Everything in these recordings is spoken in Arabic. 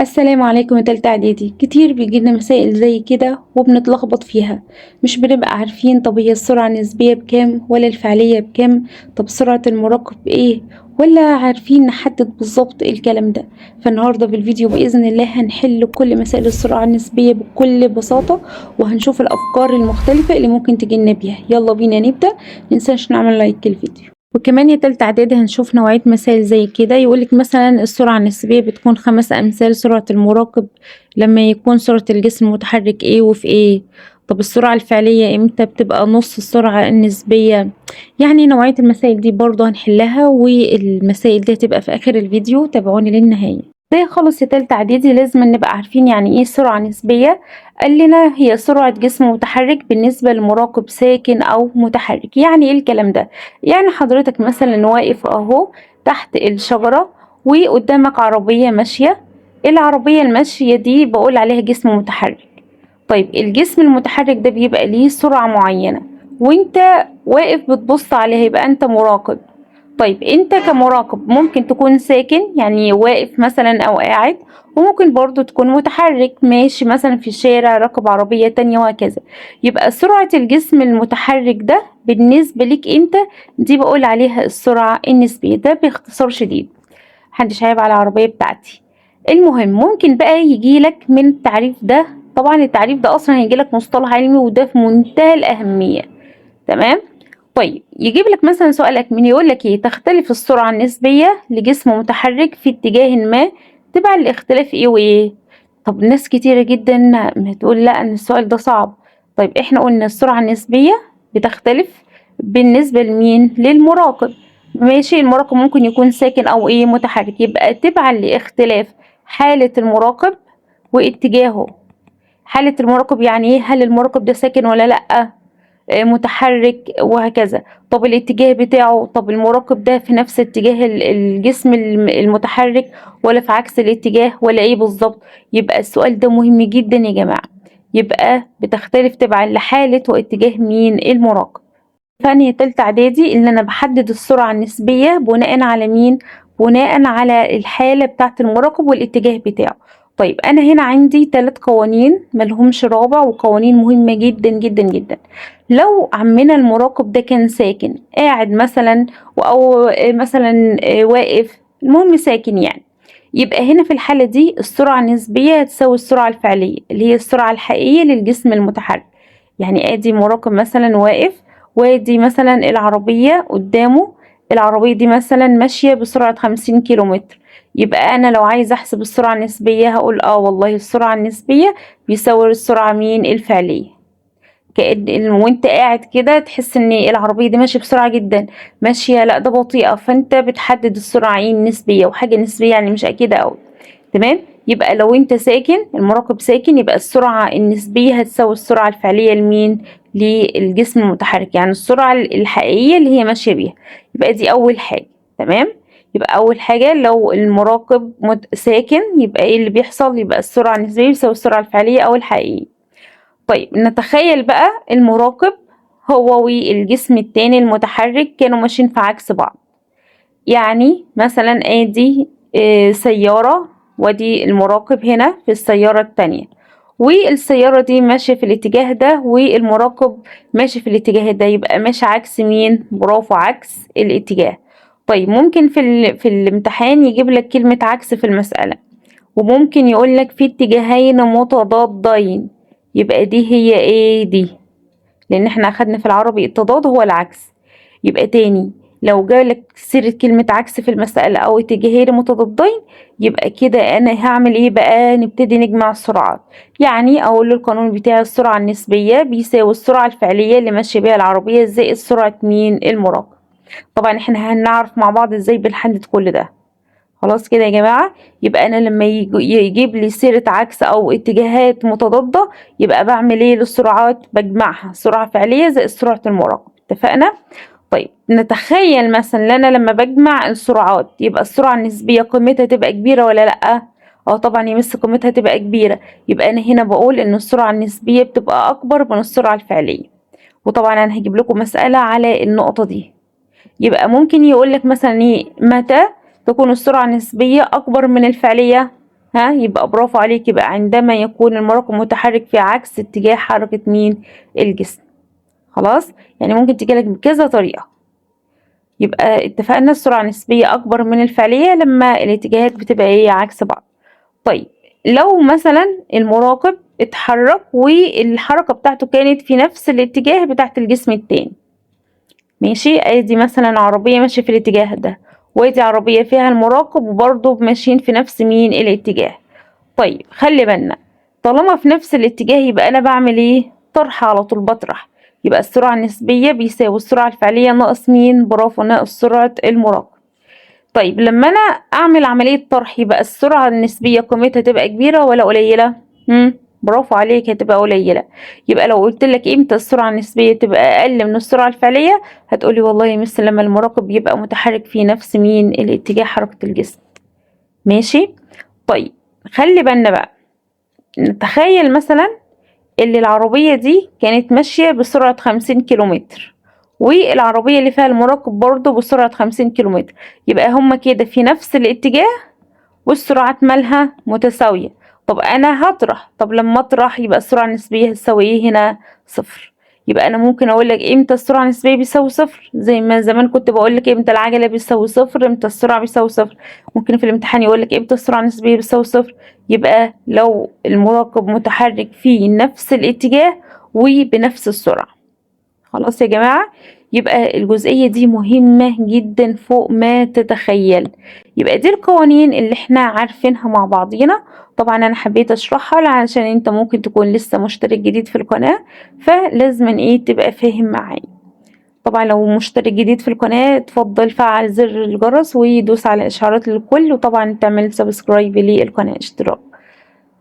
السلام عليكم يا تالتة اعدادي. كتير بيجيلنا مسائل زي كده وبنتلخبط فيها، مش بنبقى عارفين طب هي السرعة النسبية بكام ولا الفعلية بكام، طب سرعة المراقب ايه، ولا عارفين نحدد بالظبط الكلام ده. فالنهاردة في الفيديو بإذن الله هنحل كل مسائل السرعة النسبية بكل بساطة، وهنشوف الأفكار المختلفة اللي ممكن تجيلنا بيها. يلا بينا نبدأ. متنساش نعمل لايك للفيديو. وكمان يا تالتة اعدادي هنشوف نوعية مسائل زي كده، يقولك مثلا السرعة النسبية بتكون 5 أمثال سرعة المراقب لما يكون سرعة الجسم متحرك ايه وفي ايه. طب السرعة الفعلية امتى بتبقى نص السرعة النسبية؟ يعني نوعية المسائل دي برضه هنحلها، والمسائل دي هتبقى في آخر الفيديو، تابعوني للنهاية. زي خالص يا تالتة اعدادي لازم نبقى عارفين يعني ايه سرعة نسبية. قال لنا هي سرعة جسم متحرك بالنسبة لمراقب ساكن أو متحرك. يعني ايه الكلام ده؟ يعني حضرتك مثلا واقف اهو تحت الشجرة وقدامك عربية ماشية، العربية الماشية دي بقول عليها جسم متحرك. طيب الجسم المتحرك ده بيبقى ليه سرعة معينة، وانت واقف بتبص عليها، يبقى انت مراقب. طيب انت كمراقب ممكن تكون ساكن يعني واقف مثلا او قاعد، وممكن برضو تكون متحرك ماشي مثلا في الشارع راكب عربية تانية وهكذا. يبقى سرعة الجسم المتحرك ده بالنسبة ليك انت دي بقول عليها السرعة النسبية. ده باختصار شديد، محدش هيبقى على العربية بتاعتي. المهم ممكن بقى يجيلك من التعريف ده، طبعا التعريف ده اصلا هيجيلك مصطلح علمي وده في منتهى الأهمية. تمام. طيب يجيب لك مثلا سؤال أكمل يقول لك ايه، تختلف السرعة النسبية لجسم متحرك في اتجاه ما تبع الاختلاف ايه وايه. طب ناس كتيرة جدا هتقول لا ان السؤال ده صعب. طيب احنا قلنا السرعة النسبية بتختلف بالنسبة لمين؟ للمراقب. ماشي، المراقب ممكن يكون ساكن او ايه متحرك، يبقى تبعا لاختلاف حالة المراقب واتجاهه. حالة المراقب يعني ايه؟ هل المراقب ده ساكن ولا لأ، متحرك وهكذا. طب الاتجاه بتاعه، طب المراقب ده في نفس اتجاه الجسم المتحرك ولا في عكس الاتجاه ولا ايه بالظبط. يبقى السؤال ده مهم جدا يا جماعة. يبقى بتختلف تبعا لحالة واتجاه مين؟ المراقب. ثانية تالتة اعدادي اللي انا بحدد السرعة النسبية بناء على مين؟ بناء على الحالة بتاعة المراقب والاتجاه بتاعه. طيب انا هنا عندي 3 قوانين ملهمش رابع، وقوانين مهمة جدا جدا جدا. لو عمنا المراقب ده كان ساكن قاعد مثلا، او مثلا واقف، المهم ساكن يعني، يبقى هنا في الحالة دي السرعة النسبية هتساوي السرعة الفعلية اللي هي السرعة الحقيقية للجسم المتحرك. يعني ادي مراقب مثلا واقف، وادي مثلا العربية قدامه، العربية دي مثلا ماشية بسرعة 50 كيلومتر. يبقى أنا لو عايزة أحسب السرعة النسبية هقول والله السرعة النسبية بيساوي السرعة مين؟ الفعلية. كأن وانت قاعد كده تحس ان العربية دي ماشية بسرعة جدا، ماشية لا ده بطيئة، فانت بتحدد السرعة ايه؟ النسبية، وحاجة نسبية يعني مش أكيدة أوي. تمام. يبقى لو انت ساكن، المراقب ساكن، يبقى السرعة النسبية هتساوي السرعة الفعلية لمين؟ للجسم المتحرك، يعني السرعة الحقيقية اللي هي ماشية بيها. يبقى دي أول حاجة. تمام. يبقى أول حاجة لو المراقب ساكن يبقى ايه اللي بيحصل؟ يبقى السرعة النسبية بتساوي السرعة الفعلية أو الحقيقية. طيب نتخيل بقى المراقب هو والجسم التاني المتحرك كانوا ماشيين في عكس بعض. يعني مثلا ادي سيارة، ودي المراقب هنا في السيارة التانية، والسيارة دي ماشية في الاتجاه ده والمراقب ماشي في الاتجاه ده، يبقى ماشي عكس مين؟ برافو، عكس الاتجاه. طيب ممكن في الامتحان يجيب لك كلمة عكس في المسألة، وممكن يقول لك في اتجاهين متضادين، يبقى دي هي ايه؟ دي، لان احنا اخدنا في العربي التضاد هو العكس. يبقى تاني، لو جالك سيرة كلمة عكس في المسألة او اتجاهين متضادين، يبقى كده انا هعمل ايه بقى؟ نبتدي نجمع السرعات. يعني اقول له القانون بتاع السرعة النسبية بيساوي السرعة الفعلية اللي ماشية بيها العربية زائد سرعة مين؟ المراقب. طبعا احنا هنعرف مع بعض ازاي بنحدد كل ده. خلاص كده يا جماعة. يبقى أنا لما يجيب لي سيرة عكس أو اتجاهات متضادة، يبقى بعمل إيه للسرعات؟ بجمعها، سرعة فعلية زائد سرعة المراقب. اتفقنا؟ طيب نتخيل مثلا ان انا لما بجمع السرعات يبقى السرعة النسبية قيمتها تبقى كبيرة ولا لأ؟ طبعا يمس قيمتها تبقى كبيرة. يبقى أنا هنا بقول إن السرعة النسبية بتبقى أكبر من السرعة الفعلية. وطبعا أنا هجيب لكم مسألة على النقطة دي. يبقى ممكن يقول لك مثلا ايه؟ متى تكون السرعة النسبية أكبر من الفعلية؟ ها، يبقى برافو عليك، يبقى عندما يكون المراكب متحرك في عكس اتجاه حركة مين؟ الجسم. خلاص، يعني ممكن تجيلك بكذا طريقة. يبقى اتفقنا السرعة النسبية أكبر من الفعلية لما الاتجاهات بتبقى ايه؟ عكس بعض. طيب لو مثلا المراقب اتحرك والحركة بتاعته كانت في نفس الاتجاه بتاعت الجسم التاني، ماشي، ادي مثلا عربية ماشية في الاتجاه ده، وادي عربية فيها المراقب وبرضه ماشيين في نفس مين؟ الاتجاه. طيب خلي بالنا، طالما في نفس الاتجاه يبقى انا بعمل ايه؟ طرح على طول، بطرح. يبقى السرعة النسبية بيساوي السرعة الفعلية ناقص مين؟ برافو، ناقص سرعة المراقب. طيب لما انا اعمل عملية طرح يبقى السرعة النسبية قيمتها تبقى كبيرة ولا قليلة؟ برافو عليك، هتبقى قليلة. يبقى لو قلت لك امتى السرعة النسبية تبقى اقل من السرعة الفعلية، هتقولي والله مثل لما المراقب يبقى متحرك في نفس مين؟ الاتجاه حركة الجسم. ماشي. طيب خلي بالنا بقى، نتخيل مثلا اللي العربية دي كانت ماشية بسرعة 50 كيلومتر، والعربية اللي فيها المراقب برضه بسرعة 50 كيلومتر، يبقى هما كده في نفس الاتجاه والسرعات مالها متساوية. طب أنا هطرح، طب لما أطرح يبقى السرعة النسبية هتساوي إيه هنا؟ صفر. يبقى أنا ممكن أقولك إمتى السرعة النسبية بيساوي صفر، زي ما زمان كنت بقولك إمتى العجلة بيساوي صفر، إمتى السرعة بيساوي صفر. ممكن في الامتحان يقولك إمتى السرعة النسبية بيساوي صفر، يبقى لو المراقب متحرك في نفس الاتجاه وبنفس السرعة. خلاص يا جماعة، يبقى الجزئية دي مهمة جدا فوق ما تتخيل. يبقى دي القوانين اللي احنا عارفينها مع بعضينا. طبعا انا حبيت اشرحها علشان انت ممكن تكون لسه مشترك جديد في القناة، فلازم ايه تبقى فاهم معايا. طبعا لو مشترك جديد في القناة اتفضل فعل زر الجرس ويدوس على اشعارات للكل، وطبعا تعمل سبسكرايب للقناة، اشتراك.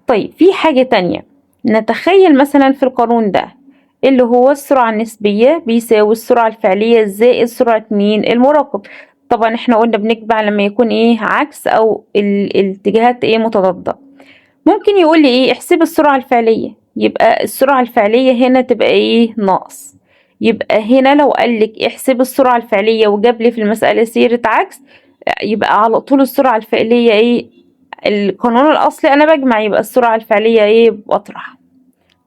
طيب في حاجة تانية، نتخيل مثلا في القانون ده اللي هو السرعة النسبية بيساوي السرعة الفعلية زائد سرعة مين؟ المراقب. طبعا احنا قلنا بنجمع لما يكون ايه؟ عكس او الاتجاهات ايه؟ متضادة. ممكن يقول لي ايه؟ احسب السرعة الفعلية، يبقى السرعة الفعلية هنا تبقى ايه؟ ناقص. يبقى هنا لو قال لك احسب السرعة الفعلية وجاب لي في المسألة سيرة عكس، يبقى على طول السرعة الفعلية ايه؟ القانون الأصلي أنا بجمع، يبقى السرعة الفعلية ايه؟ بطرح.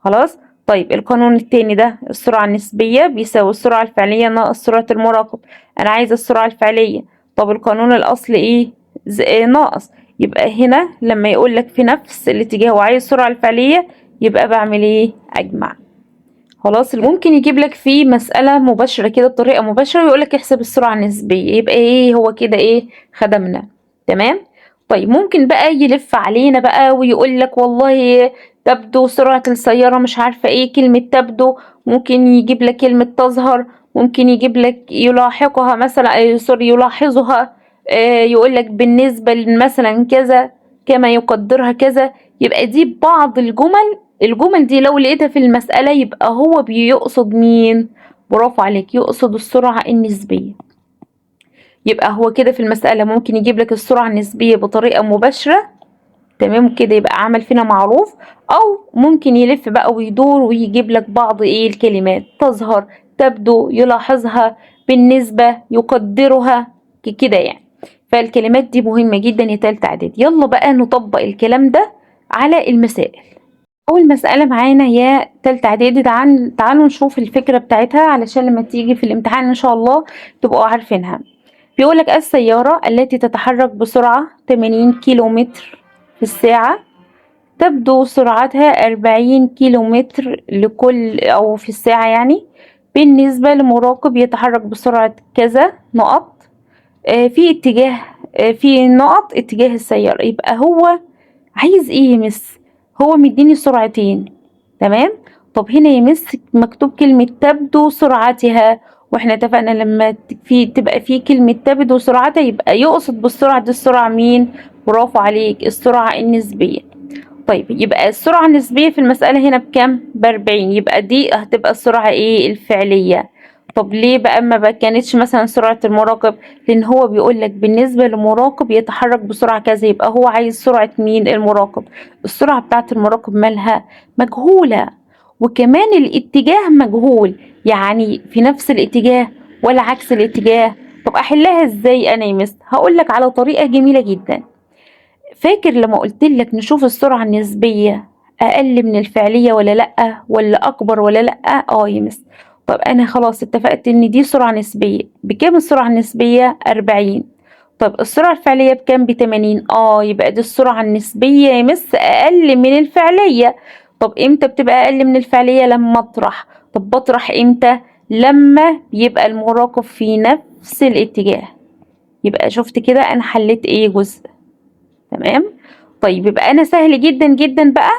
خلاص. طيب القانون التاني ده، السرعة النسبية بيساوي السرعة الفعلية ناقص سرعة المراقب. أنا عايزة السرعة الفعلية، طب القانون الأصلي ايه؟ ناقص. يبقى هنا لما يقولك في نفس الاتجاه وعايز السرعة الفعلية، يبقى بعمل ايه؟ أجمع. خلاص. ممكن يجيب لك في مسألة مباشرة كده بطريقة مباشرة ويقول لك احسب السرعة النسبية، يبقى ايه؟ هو كده ايه؟ خدمنا. تمام. طيب ممكن بقى يلف علينا بقى ويقول لك والله تبدو سرعة السيارة مش عارفة ايه، كلمة تبدو، ممكن يجيب لك كلمة تظهر، ممكن يجيب لك يلاحقها مثلا، سوري يلاحظها، يقول لك بالنسبة مثلا كذا، كما يقدرها كذا. يبقى دي بعض الجمل دي لو لقيتها في المسألة يبقى هو بيقصد مين؟ برافو عليك، يقصد السرعة النسبية. يبقى هو كده في المسألة ممكن يجيب لك السرعة النسبية بطريقة مباشرة، تمام كده، يبقى عمل فينا معروف. أو ممكن يلف بقى ويدور ويجيب لك بعض إيه الكلمات، تظهر، تبدو، يلاحظها، بالنسبة، يقدرها، كده يعني. فالكلمات دي مهمة جدا يا تالتة إعدادي. يلا بقى نطبق الكلام ده على المسائل. أول مسألة معانا يا تالتة إعدادي، تعالوا نشوف الفكرة بتاعتها علشان لما تيجي في الامتحان إن شاء الله تبقوا عارفينها. بيقولك السيارة التي تتحرك بسرعة 80 كيلومتر في الساعة تبدو سرعتها 40 كيلومتر لكل أو في الساعة يعني، بالنسبة لمراقب يتحرك بسرعة كذا نقط في اتجاه في نقط اتجاه السيارة. يبقى هو عايز ايه يا مس؟ هو مديني سرعتين، تمام. طب هنا يا مس مكتوب كلمة تبدو سرعتها، واحنا اتفقنا لما تبقى في كلمة تبدو سرعتها يبقى يقصد بالسرعة دي السرعة مين؟ برافو عليك، السرعة النسبية. طيب يبقى السرعة النسبية في المسألة هنا بكام؟ ب40، يبقى دي هتبقى السرعة ايه؟ الفعلية. طب ليه بقى ما كانتش مثلا سرعة المراقب؟ لأن هو بيقول لك بالنسبة لمراقب يتحرك بسرعة كذا، يبقى هو عايز سرعة مين؟ المراقب. السرعة بتاعة المراقب مالها؟ مجهولة، وكمان الاتجاه مجهول، يعني في نفس الاتجاه ولا عكس الاتجاه. طب أحلها ازاي أنا يا مس؟ هقول لك على طريقة جميلة جدا. فاكر لما قلتلك نشوف السرعة النسبية أقل من الفعلية ولا لأ، ولا أكبر ولا لأ؟ يا مس. طب أنا خلاص اتفقت إن دي سرعة نسبية. بكام السرعة النسبية؟ 40. طب السرعة الفعلية بكام؟ ب80. يبقى دي السرعة النسبية يا مس أقل من الفعلية. طب إمتى بتبقى أقل من الفعلية؟ لما أطرح. طب بطرح إمتى؟ لما يبقى المراقب في نفس الاتجاه. يبقى شفت كده أنا حليت إيه؟ جزء. تمام. طيب يبقى انا سهل جدا جدا بقى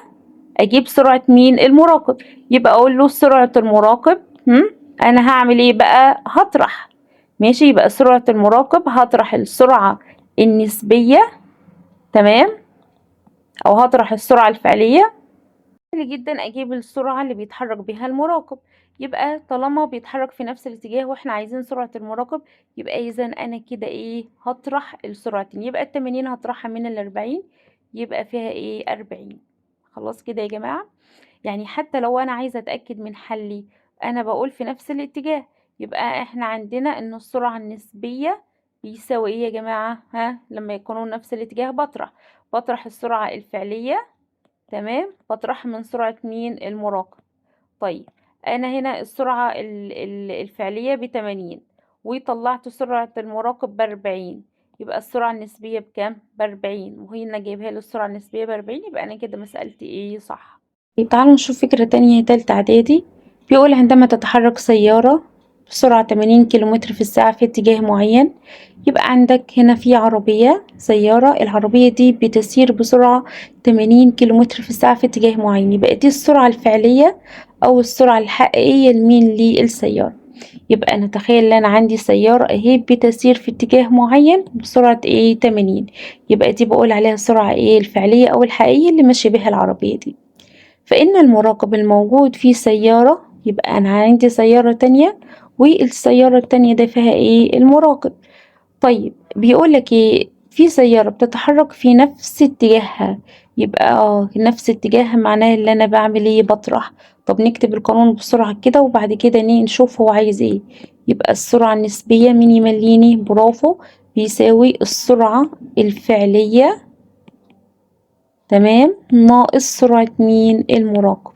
اجيب سرعة مين؟ المراقب. يبقى اقول له سرعة المراقب. انا هعمل ايه بقى؟ هطرح. ماشي. يبقى سرعة المراقب هطرح السرعة النسبية. تمام. او هطرح السرعة الفعلية. سهل جدا اجيب السرعة اللي بيتحرك بها المراقب. يبقى طالما بيتحرك في نفس الاتجاه واحنا عايزين سرعة المراقب، يبقى اذا انا كده ايه؟ هطرح السرعتين. يبقى ال80 هطرحها من ال40، يبقى فيها ايه؟ 40. خلاص كده يا جماعة. يعني حتى لو انا عايزة اتأكد من حلي، انا بقول في نفس الاتجاه. يبقى احنا عندنا ان السرعة النسبية بيساوي ايه يا جماعة؟ لما يكونوا نفس الاتجاه بطرح السرعة الفعلية. تمام. بطرحها من سرعة مين؟ المراقب. طيب انا هنا السرعة الفعلية ب80، وطلعت سرعة المراقب ب40. يبقى السرعة النسبية بكام؟ ب40. وهنا جايبها لي السرعة النسبية ب40. يبقى انا كده مسألتي ايه؟ صح. طيب تعالوا نشوف فكرة تانية تالتة اعدادي. بيقول عندما تتحرك سيارة بسرعة 80 كيلومتر في الساعة في اتجاه معين. يبقى عندك هنا في عربية سيارة، العربية دي بتسير بسرعة 80 كيلومتر في الساعة في اتجاه معين. يبقى دي السرعة الفعلية أو السرعة الحقيقية لمين؟ للسيارة. يبقى نتخيل ان انا عندي سيارة اهي بتسير في اتجاه معين بسرعة ايه؟ 80. يبقى دي بقول عليها السرعة ايه؟ الفعلية او الحقيقية اللي ماشية بها العربية دي. فإن المراقب الموجود في سيارة، يبقى أنا عندي سيارة تانية والسيارة التانية ده فيها إيه؟ المراقب. طيب بيقولك إيه؟ في سيارة بتتحرك في نفس اتجاهها. يبقى نفس اتجاهها معناه اللي أنا بعمل إيه؟ بطرح. طب نكتب القانون بسرعة كده وبعد كده نشوف هو عايز إيه. يبقى السرعة النسبية مين يمليني؟ برافو. بيساوي السرعة الفعلية. تمام. ناقص سرعة مين؟ المراقب.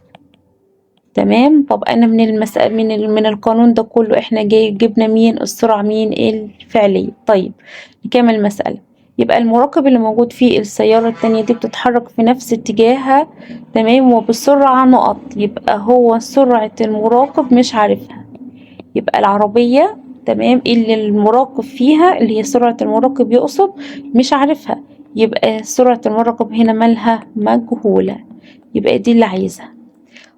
تمام. طب انا من المسألة من القانون ده كله احنا جبنا مين؟ السرعة مين؟ الفعلية. طيب نكمل المسألة. يبقى المراقب اللي موجود في السيارة التانية دي بتتحرك في نفس اتجاهها. تمام. وبسرعة نقط. يبقى هو سرعة المراقب مش عارفها. يبقى العربية تمام اللي المراقب فيها اللي هي سرعة المراقب يقصد مش عارفها. يبقى سرعة المراقب هنا مالها؟ مجهولة. يبقى دي اللي عايزها.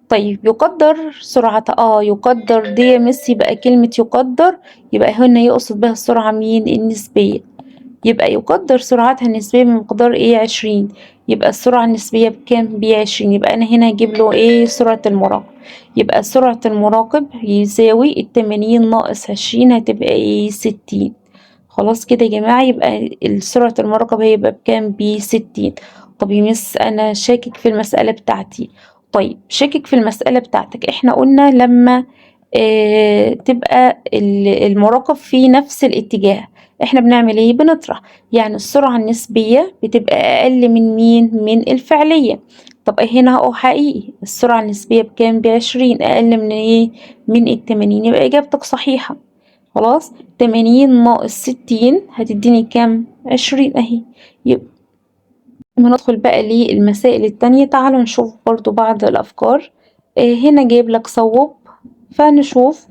طيب يقدر سرعة يقدر دي يا مس. يبقى كلمة يقدر يبقى هنا يقصد بها السرعة مين؟ النسبية. يبقى يقدر سرعتها النسبية بمقدار ايه؟ 20. يبقى السرعة النسبية بكام؟ ب20. يبقى أنا هنا هجيب له ايه؟ سرعة المراقب. يبقى سرعة المراقب يساوي 80 ناقص 20 هتبقى ايه؟ 60. خلاص كده يا جماعة. يبقى سرعة المراقب هيبقى بكام؟ ب60. طب يا مس أنا شاكك في المسألة بتاعتي. طيب شاكك في المسألة بتاعتك. احنا قلنا لما تبقى المراقب في نفس الاتجاه احنا بنعمل ايه؟ بنطرح. يعني السرعة النسبية بتبقى اقل من مين؟ من الفعلية. طب هنا حقيقي السرعة النسبية بكام؟ ب20 اقل من ايه؟ من ال80. يبقى اجابتك صحيحة. خلاص. 80 ناقص 60 هتديني كام؟ 20 اهي. يبقى ندخل بقى للمسائل التانية. تعالوا نشوف برضو بعض الافكار. هنا جايب لك صوب. فنشوف.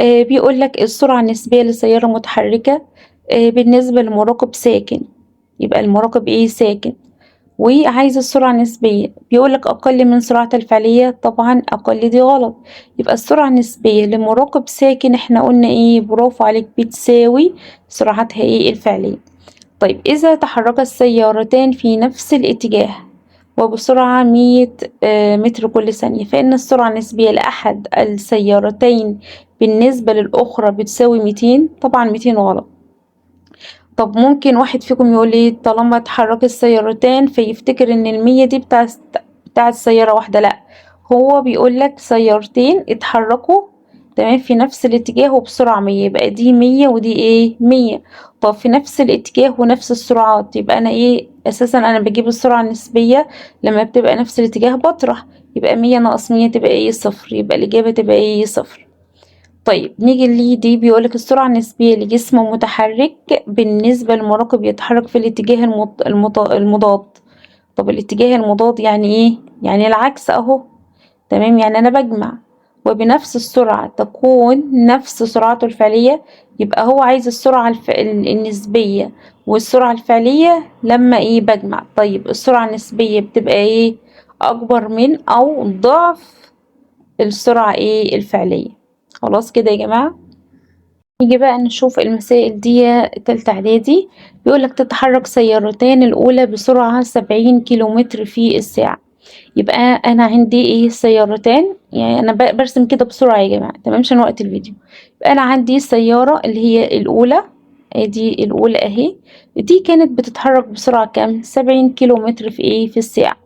بيقول لك السرعة النسبية لسيارة متحركة بالنسبة لمراقب ساكن. يبقى المراقب ايه؟ ساكن. وعايز السرعة النسبية. بيقولك أقل من سرعتها الفعلية. طبعا أقل دي غلط. يبقى السرعة النسبية لمراقب ساكن احنا قلنا ايه؟ برافو عليك. بتساوي سرعتها ايه؟ الفعلية. طيب إذا تحرك السيارتان في نفس الاتجاه وبسرعة 100 متر كل ثانية، فإن السرعة النسبية لأحد السيارتين بالنسبة للأخرى بتساوي 200. طبعا 200 غلط. طب ممكن واحد فيكم يقول لي طالما اتحرك السيارتين فيفتكر ان 100 دي بتاعت سيارة واحدة. لا، هو بيقول لك سيارتين اتحركوا تمام، في نفس الاتجاه وبسرعة 100، يبقى دي 100 ودي ايه 100. طب في نفس الاتجاه ونفس السرعات، يبقى انا ايه اساسا انا بجيب السرعة النسبية لما بتبقى نفس الاتجاه بطرح، يبقى 100 ناقص 100 تبقى ايه صفر، يبقى الإجابة تبقى ايه صفر. طيب نيجي لي دي، بيقولك السرعة النسبية لجسم متحرك بالنسبة لمراكب يتحرك في الاتجاه المضاد. طب الاتجاه المضاد يعني ايه؟ يعني العكس اهو. تمام، يعني انا بجمع وبنفس السرعة تكون نفس سرعته الفعلية، يبقى هو عايز السرعة النسبية والسرعة الفعلية لما ايه بجمع. طيب السرعة النسبية بتبقى ايه؟ اكبر من او ضعف السرعة ايه الفعلية. خلاص كده يا جماعة. نيجي بقى نشوف المسائل دي تالتة اعدادي. بيقولك تتحرك سيارتان الأولى بسرعة 70 كيلومتر في الساعة. يبقى أنا عندي ايه سيارتان، يعني أنا برسم كده بسرعة يا جماعة تمام عشان وقت الفيديو. يبقى أنا عندي سيارة اللي هي الأولى، ادي الأولى اهي، دي كانت بتتحرك بسرعة كام 70 كيلومتر في ايه في الساعة.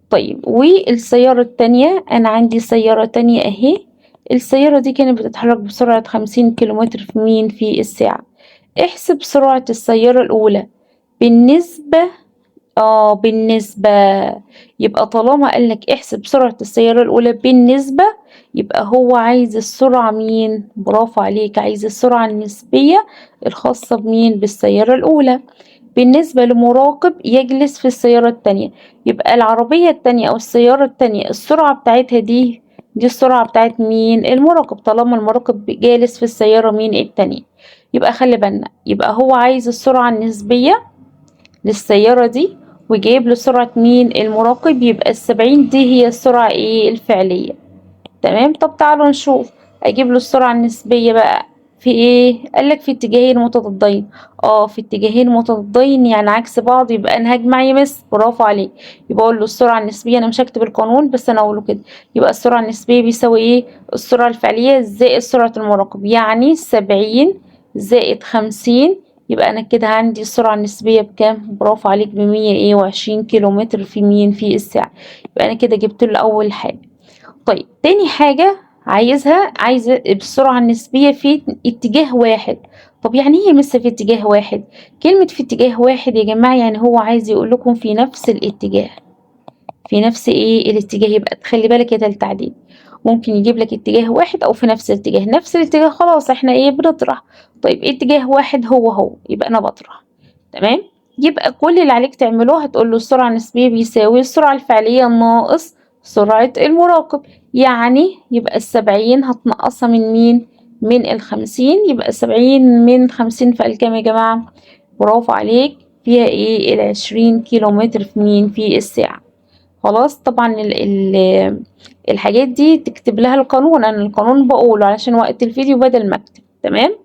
طيب والسيارة التانية، أنا عندي سيارة تانية أهي، السيارة دي كانت بتتحرك بسرعة 50 كيلومتر في الساعة. احسب سرعة السيارة الأولى بالنسبة. بالنسبة. يبقى طالما قالك احسب سرعة السيارة الأولى بالنسبة، يبقى هو عايز السرعة مين؟ برافو عليك، عايز السرعة النسبية الخاصة بمين؟ بالسيارة الأولى. بالنسبة لمراقب يجلس في السيارة التانية، يبقى العربية التانية أو السيارة التانية السرعة بتاعتها دي السرعة بتاعت مين؟ المراقب، طالما المراقب جالس في السيارة مين التانية. يبقى خلي بالنا، يبقى هو عايز السرعة النسبية للسيارة دي وجايب له سرعة مين المراقب، يبقى 70 دي هي السرعة ايه الفعلية. تمام، طب تعالوا نشوف اجيب له السرعة النسبية بقى في ايه. قالك في اتجاهين متضادين. في اتجاهين متضادين يعني عكس بعض، يبقى انا هجمع يمس، برافو عليك. يبقى اقول له السرعة النسبية، انا مش هكتب القانون بس انا اقوله كده، يبقى السرعة النسبية بيساوي ايه السرعة الفعلية زائد سرعة المراقب، يعني 70 زائد 50. يبقى انا كده عندي السرعة النسبية بكام؟ برافو عليك بمية ايه وعشرين كيلومتر في الساعة. يبقى انا كده جبت له اول حاجة. طيب تاني حاجة عايزة بالسرعة النسبية في اتجاه واحد. طب يعني ايه مثل في اتجاه واحد؟ كلمة في اتجاه واحد يا جماعة يعني هو عايز يقول لكم في نفس الاتجاه، في نفس ايه الاتجاه. يبقى تخلي بالك يا تالتة اعدادي، ممكن يجيب لك اتجاه واحد او في نفس الاتجاه. نفس الاتجاه خلاص احنا ايه بنطرح. طيب اتجاه واحد هو يبقى انا بطرح. تمام، يبقى كل اللي عليك تعملوه هتقول له السرعة النسبية بيساوي السرعة الفعلية ناقص سرعة المراقب. يعني يبقى السبعين هتنقصها من مين؟ من الخمسين. يبقى السبعين من 50 في الكام يا جماعة؟ برافو عليك، فيها ايه العشرين كيلومتر في الساعة. خلاص طبعا الحاجات دي تكتب لها القانون، انا القانون بقوله علشان وقت الفيديو بدل ما اكتب. تمام،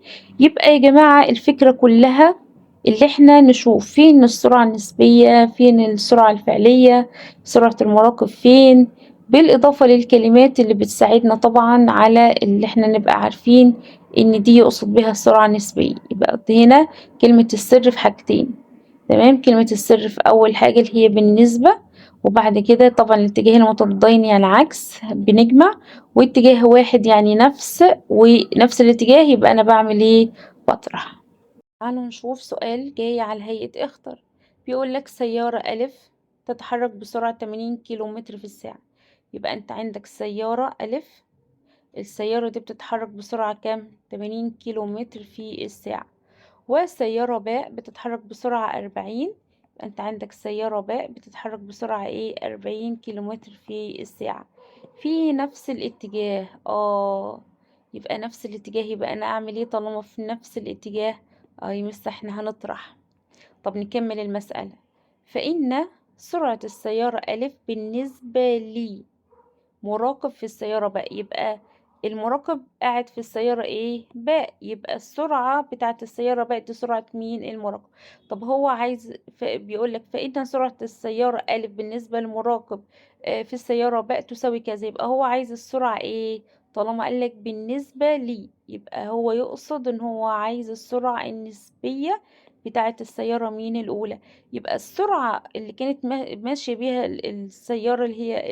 يبقى يا جماعة الفكرة كلها اللي احنا نشوف فين السرعة النسبية، فين السرعة الفعلية، سرعة المراقب فين، بالإضافة للكلمات اللي بتساعدنا طبعا على اللي احنا نبقى عارفين ان دي يقصد بها السرعة النسبية. يبقى هنا كلمة السر في حاجتين. تمام، كلمة السر في أول حاجة اللي هي بالنسبة، وبعد كده طبعا الاتجاه المتضادين يعني العكس بنجمع، واتجاه واحد يعني ونفس الاتجاه يبقى أنا بعمل ايه بطرح. تعالوا نشوف سؤال جاي على هيئة اختر. بيقول لك سيارة ألف تتحرك بسرعة 80 كيلومتر في الساعة. يبقى أنت عندك سيارة ألف، السيارة دي بتتحرك بسرعة كام؟ 80 كيلومتر في الساعة. والسيارة باء بتتحرك بسرعة 40. أنت عندك سيارة باء بتتحرك بسرعة ايه 40 كيلومتر في الساعة في نفس الاتجاه. يبقى نفس الاتجاه، يبقى أنا أعمل ايه طالما في نفس الاتجاه؟ يمس احنا هنطرح. طب نكمل المسألة. فإن سرعة السيارة ألف بالنسبة لي مراقب في السيارة باء، يبقى المراقب قاعد في السيارة ايه باء، يبقى السرعة بتاعت السيارة باء دي سرعة مين المراقب. طب هو عايز بيقولك فإن سرعة السيارة ألف بالنسبة للمراقب في السيارة باء تساوي كذا. يبقى هو عايز السرعة ايه طالما قالك بالنسبة لي، يبقى هو يقصد ان هو عايز السرعة النسبية بتاعة السيارة مين الأولى. يبقى السرعة اللي كانت ماشية بيها السيارة اللي هي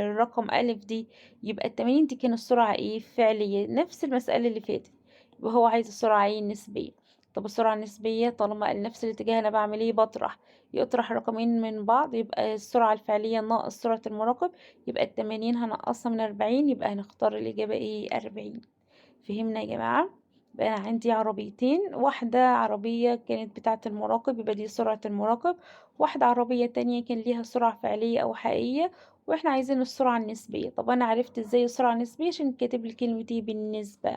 الرقم ألف دي، يبقى ال80 دي كانت السرعة ايه فعلية، نفس المسألة اللي فاتت. يبقى هو عايز السرعة ايه النسبية. طب السرعة النسبية طالما نفس الاتجاه أنا بعمل ايه بطرح، يطرح رقمين من بعض، يبقى السرعة الفعلية ناقص سرعة المراقب، يبقى ال80 هنقصها من 40، يبقى هنختار الإجابة ايه 40. فهمنا يا جماعة؟ بقى أنا عندي عربيتين، واحدة عربية كانت بتاعة المراقب يبقى دي سرعة المراقب، واحدة عربية تانية كان ليها سرعة فعلية أو حقيقية، واحنا عايزين السرعة النسبية. طب أنا عرفت ازاي السرعة النسبية عشان كاتب لي كلمة ايه بالنسبة.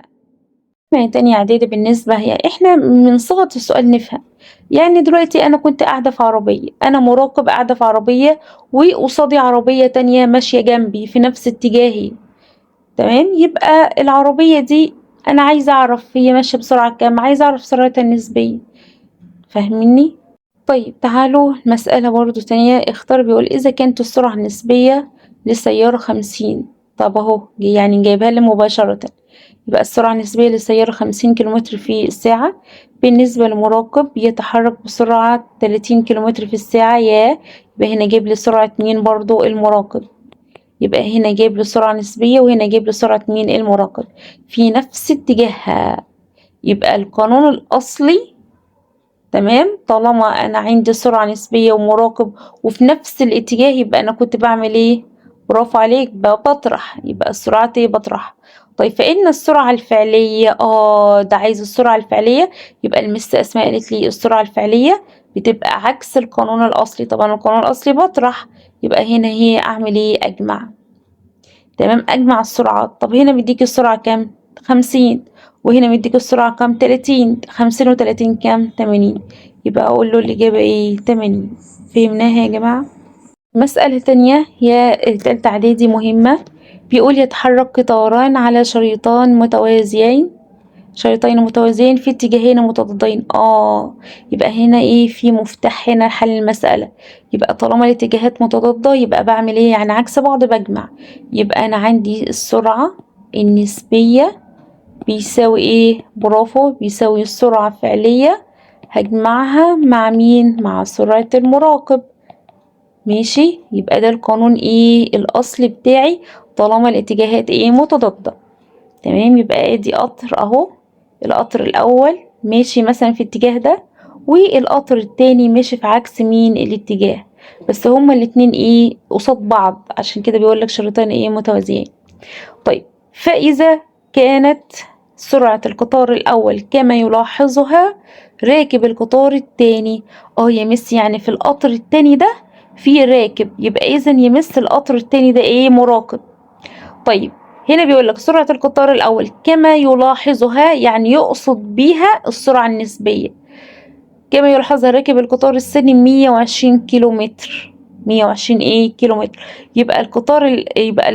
يعني تاني إعدادي بالنسبة هي احنا من صيغة السؤال نفهم. يعني دلوقتي أنا كنت قاعدة في عربية، أنا مراقب قاعدة في عربية وقصادي عربية تانية ماشية جنبي في نفس اتجاهي، تمام. يبقى العربية دي أنا عايزة أعرف هي ماشية بسرعة كام، عايزة أعرف سرعتها النسبية. فاهميني؟ طيب تعالوا مسألة برضو تانية. اختار، بيقول إذا كانت السرعة النسبية للسيارة 50. طب أهو يعني جايبها لي مباشرة. يبقى السرعة النسبية للسيارة 50 كيلومتر في الساعة بالنسبة لمراقب يتحرك بسرعة 30 كيلومتر في الساعة. يبقى هنا جايب لي سرعة مين برضو المراقب. يبقى هنا جايب له سرعة نسبية وهنا جايب له سرعة مين المراقب في نفس اتجاهها. يبقى القانون الأصلي تمام، طالما أنا عندي سرعة نسبية ومراقب وفي نفس الاتجاه يبقى أنا كنت بعمل إيه؟ برافو عليك، بطرح. يبقى السرعات إيه بطرح. طيب فإن السرعة الفعلية ده عايز السرعة الفعلية. يبقى المس أسماء قالت لي السرعة الفعلية بتبقى عكس القانون الأصلي. طبعا القانون الأصلي بطرح، يبقى هنا هي أعمل إيه أجمع. تمام، أجمع السرعات. طب هنا مديك السرعة كام 50 وهنا مديك السرعة كام 30. 50 و30 كام 80. يبقى أقول له الإجابة إيه 80. فهمناها يا جماعة؟ مسألة تانية هي تالتة إعدادي مهمة. بيقول يتحرك قطاران على شريطين متوازيين في اتجاهين متضادين. يبقى هنا ايه في مفتاح هنا لحل المسألة. يبقى طالما الاتجاهات متضادة يبقى بعمل ايه يعني عكس بعض بجمع. يبقى انا عندي السرعة النسبية بيساوي ايه برافو بيساوي السرعة الفعلية، هجمعها مع مين مع سرعة المراقب. ماشي، يبقى ده القانون ايه الاصل بتاعي طالما الاتجاهات ايه متضادة. تمام، يبقى ادي قطر اهو. القطر الاول ماشي مثلا في الاتجاه ده والقطر التاني ماشي في عكس مين الاتجاه، بس هما الاتنين ايه قصاد بعض، عشان كده بيقولك شريطين ايه متوازيين. طيب فاذا كانت سرعة القطار الاول كما يلاحظها راكب القطار التاني. يمس يعني في القطر التاني ده في راكب، يبقى اذا يمس القطر التاني ده ايه مراقب. طيب هنا بيقول لك سرعة القطار الأول كما يلاحظها يعني يقصد بيها السرعة النسبية. كما يلاحظها راكب القطار الثاني 120 كيلومتر. 120 ايه كيلومتر. يبقى يبقى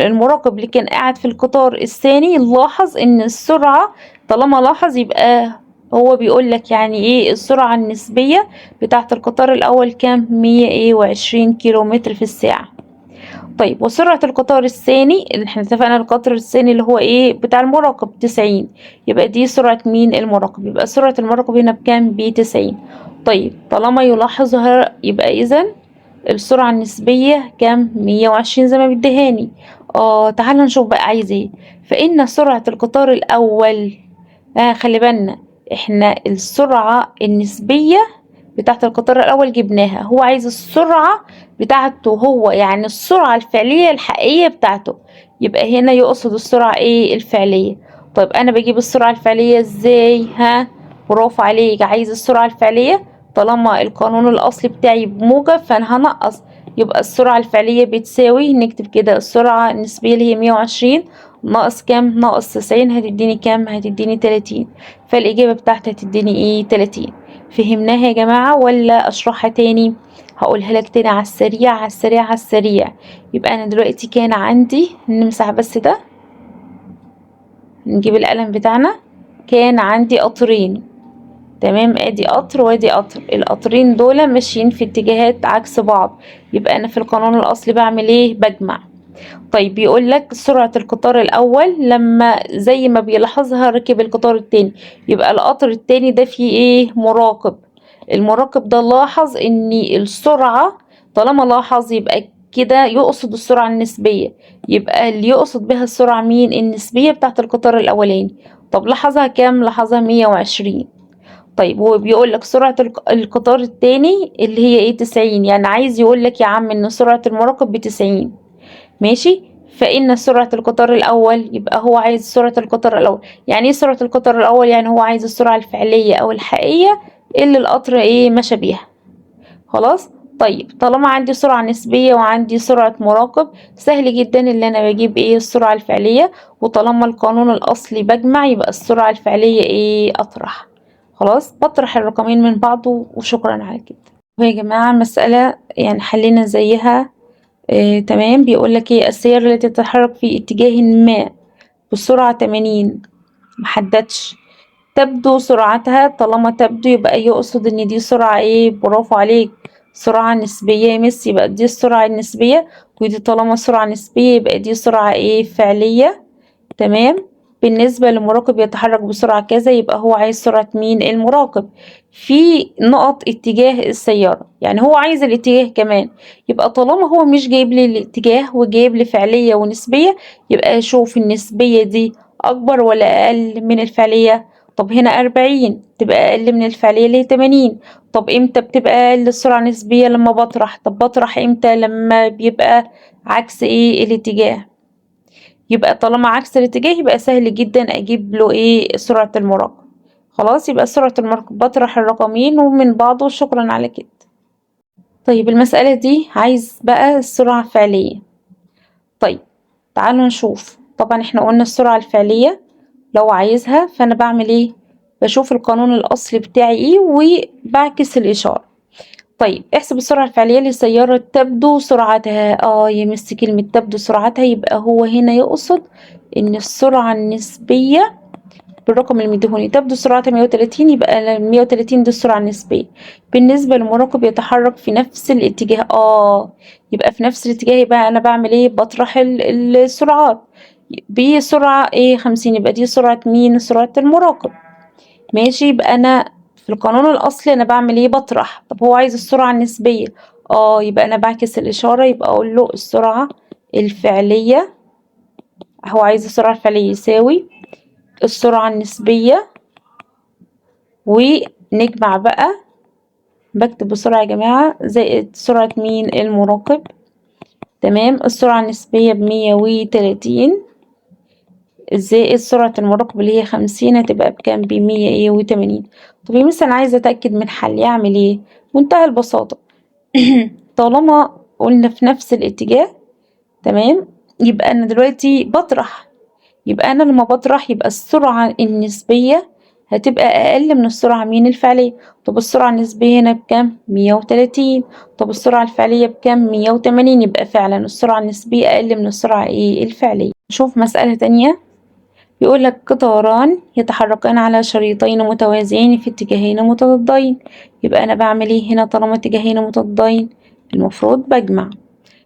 المراقب اللي كان قاعد في القطار الثاني لاحظ ان السرعة، طالما لاحظ يبقى هو بيقول لك يعني ايه السرعة النسبية بتاعت القطار الأول كام 120 كيلومتر في الساعة. طيب وسرعة القطار الثاني اللي احنا اتفقنا القطر الثاني اللي هو ايه بتاع المراقب 90. يبقى دي سرعة مين المراقب. يبقى سرعة المراقب هنا بكام ب90. طيب طالما يلاحظها يبقى اذا السرعة النسبية كام 120 زي ما بيديهاني. تعالوا نشوف بقى عايز ايه. فإن سرعة القطار الأول خلي بالنا احنا السرعة النسبية بتاعت القطار الأول جبناها، هو عايز السرعة بتاعته هو يعني السرعة الفعلية الحقيقية بتاعته. يبقى هنا يقصد السرعة ايه الفعلية. طيب أنا بجيب السرعة الفعلية ازاي برافو عليك، عايز السرعة الفعلية طالما القانون الأصلي بتاعي بموجب فأنا هنقص. يبقى السرعة الفعلية بتساوي نكتب كده السرعة النسبية اللي هي 120 ناقص كام ناقص 90 هتديني كام هتديني 30. فالإجابة بتاعتي هتديني ايه 30. فهمناها يا جماعة ولا أشرحها تاني؟ هقولها لك تاني على السريع على السريع على السريع. يبقى أنا دلوقتي كان عندي نمسح بس ده، نجيب القلم بتاعنا. كان عندي قطرين، تمام، ادي قطر وادي قطر، القطرين دول ماشيين في اتجاهات عكس بعض. يبقى أنا في القانون الأصلي بعمل ايه بجمع. طيب بيقول لك سرعة القطار الأول لما زي ما بيلاحظها ركب القطار التاني، يبقى القطر التاني ده فيه ايه مراقب. المراقب ده لاحظ ان السرعة، طالما لاحظ يبقى كده يقصد السرعة النسبية، يبقى اللي يقصد بها السرعة مين؟ النسبية بتاعت القطار الأولاني. طب لاحظها كام؟ لاحظها 120. طيب هو بيقول لك سرعة القطار التاني اللي هي ايه؟ 90. يعني عايز يقول لك يا عم ان سرعة المراقب ب90. ماشي. فإن سرعة القطار الأول، يبقى هو عايز سرعة القطار الأول. يعني ايه سرعة القطار الأول؟ يعني هو عايز السرعة الفعلية أو الحقيقية اللي القطر ايه مشى بيها. خلاص. طيب طالما عندي سرعة نسبية وعندي سرعة مراقب، سهل جدا اللي أنا بجيب ايه؟ السرعة الفعلية. وطالما القانون الأصلي بجمع، يبقى السرعة الفعلية ايه؟ أطرح. خلاص، بطرح الرقمين من بعض وشكرا على كده. ويا جماعة المسألة يعني حلينا زيها. تمام. بيقول لك ايه؟ السيارة التي تتحرك في اتجاه ما بسرعة 80، محددش، تبدو سرعتها. طالما تبدو يبقى يقصد ان دي سرعة ايه؟ برافو عليك، سرعة نسبية يا مس. يبقى دي السرعة النسبية، ودي طالما سرعة نسبية يبقى دي سرعة ايه؟ فعلية. تمام. بالنسبة لمراقب يتحرك بسرعة كذا، يبقى هو عايز سرعة مين؟ المراقب في نقط اتجاه السيارة. يعني هو عايز الاتجاه كمان. يبقى طالما هو مش جايب لي الاتجاه وجايب لي فعلية ونسبية، يبقى شوف النسبية دي أكبر ولا أقل من الفعلية؟ طب هنا 40 تبقى أقل من الفعلية اللي هي 80. طب امتى بتبقى أقل السرعة النسبية؟ لما بطرح. طب بطرح امتى؟ لما بيبقى عكس ايه؟ الاتجاه. يبقى طالما عكس الاتجاه يبقى سهل جدا اجيب له ايه؟ سرعة المراقب. خلاص، يبقى سرعة المراقب بطرح الرقمين ومن بعض وشكرا على كده. طيب المسألة دي عايز بقى السرعة الفعلية. طيب تعالوا نشوف. طبعا احنا قلنا السرعة الفعلية لو عايزها فانا بعمل ايه؟ بشوف القانون الاصلي بتاعي ايه وبعكس الاشارة. طيب احسب السرعة الفعلية لسيارة تبدو سرعتها. يمس كلمة تبدو سرعتها، يبقى هو هنا يقصد ان السرعة النسبية بالرقم اللي مديهوني تبدو سرعتها 130، يبقى 130 دي السرعة النسبية. بالنسبة للمراقب يتحرك في نفس الاتجاه. يبقى في نفس الاتجاه، يبقى انا بعمل ايه؟ بطرح السرعات. بسرعة ايه؟ 50. يبقى دي سرعة مين؟ سرعة المراقب. ماشي. يبقى انا في القانون الاصلي انا بعمل ايه؟ بطرح. طب هو عايز السرعة النسبية. يبقى انا بعكس الاشارة، يبقى اقول له السرعة الفعلية. هو عايز السرعة الفعلية يساوي السرعة النسبية، ونجمع بقى. بكتب بسرعة يا جماعة، زائد سرعة مين؟ المراقب. تمام. السرعة النسبية ب130 زائد سرعة المراقب اللي هي 50، هتبقى بكام؟ ب180. طب يا مس أنا عايزة أتأكد من حل، أعمل إيه؟ منتهى البساطة. طالما قلنا في نفس الاتجاه، تمام، يبقى أنا دلوقتي بطرح. يبقى أنا لما بطرح يبقى السرعة النسبية هتبقى أقل من السرعة مين؟ الفعلية. طب السرعة النسبية هنا بكام؟ 130. طب السرعة الفعلية بكام؟ 180. يبقى فعلا السرعة النسبية أقل من السرعة إيه؟ الفعلية. نشوف مسألة تانية. بيقول لك قطاران يتحركان على شريطين متوازيين في اتجاهين متضادين. يبقى أنا بعمل إيه هنا؟ طالما اتجاهين متضادين المفروض بجمع.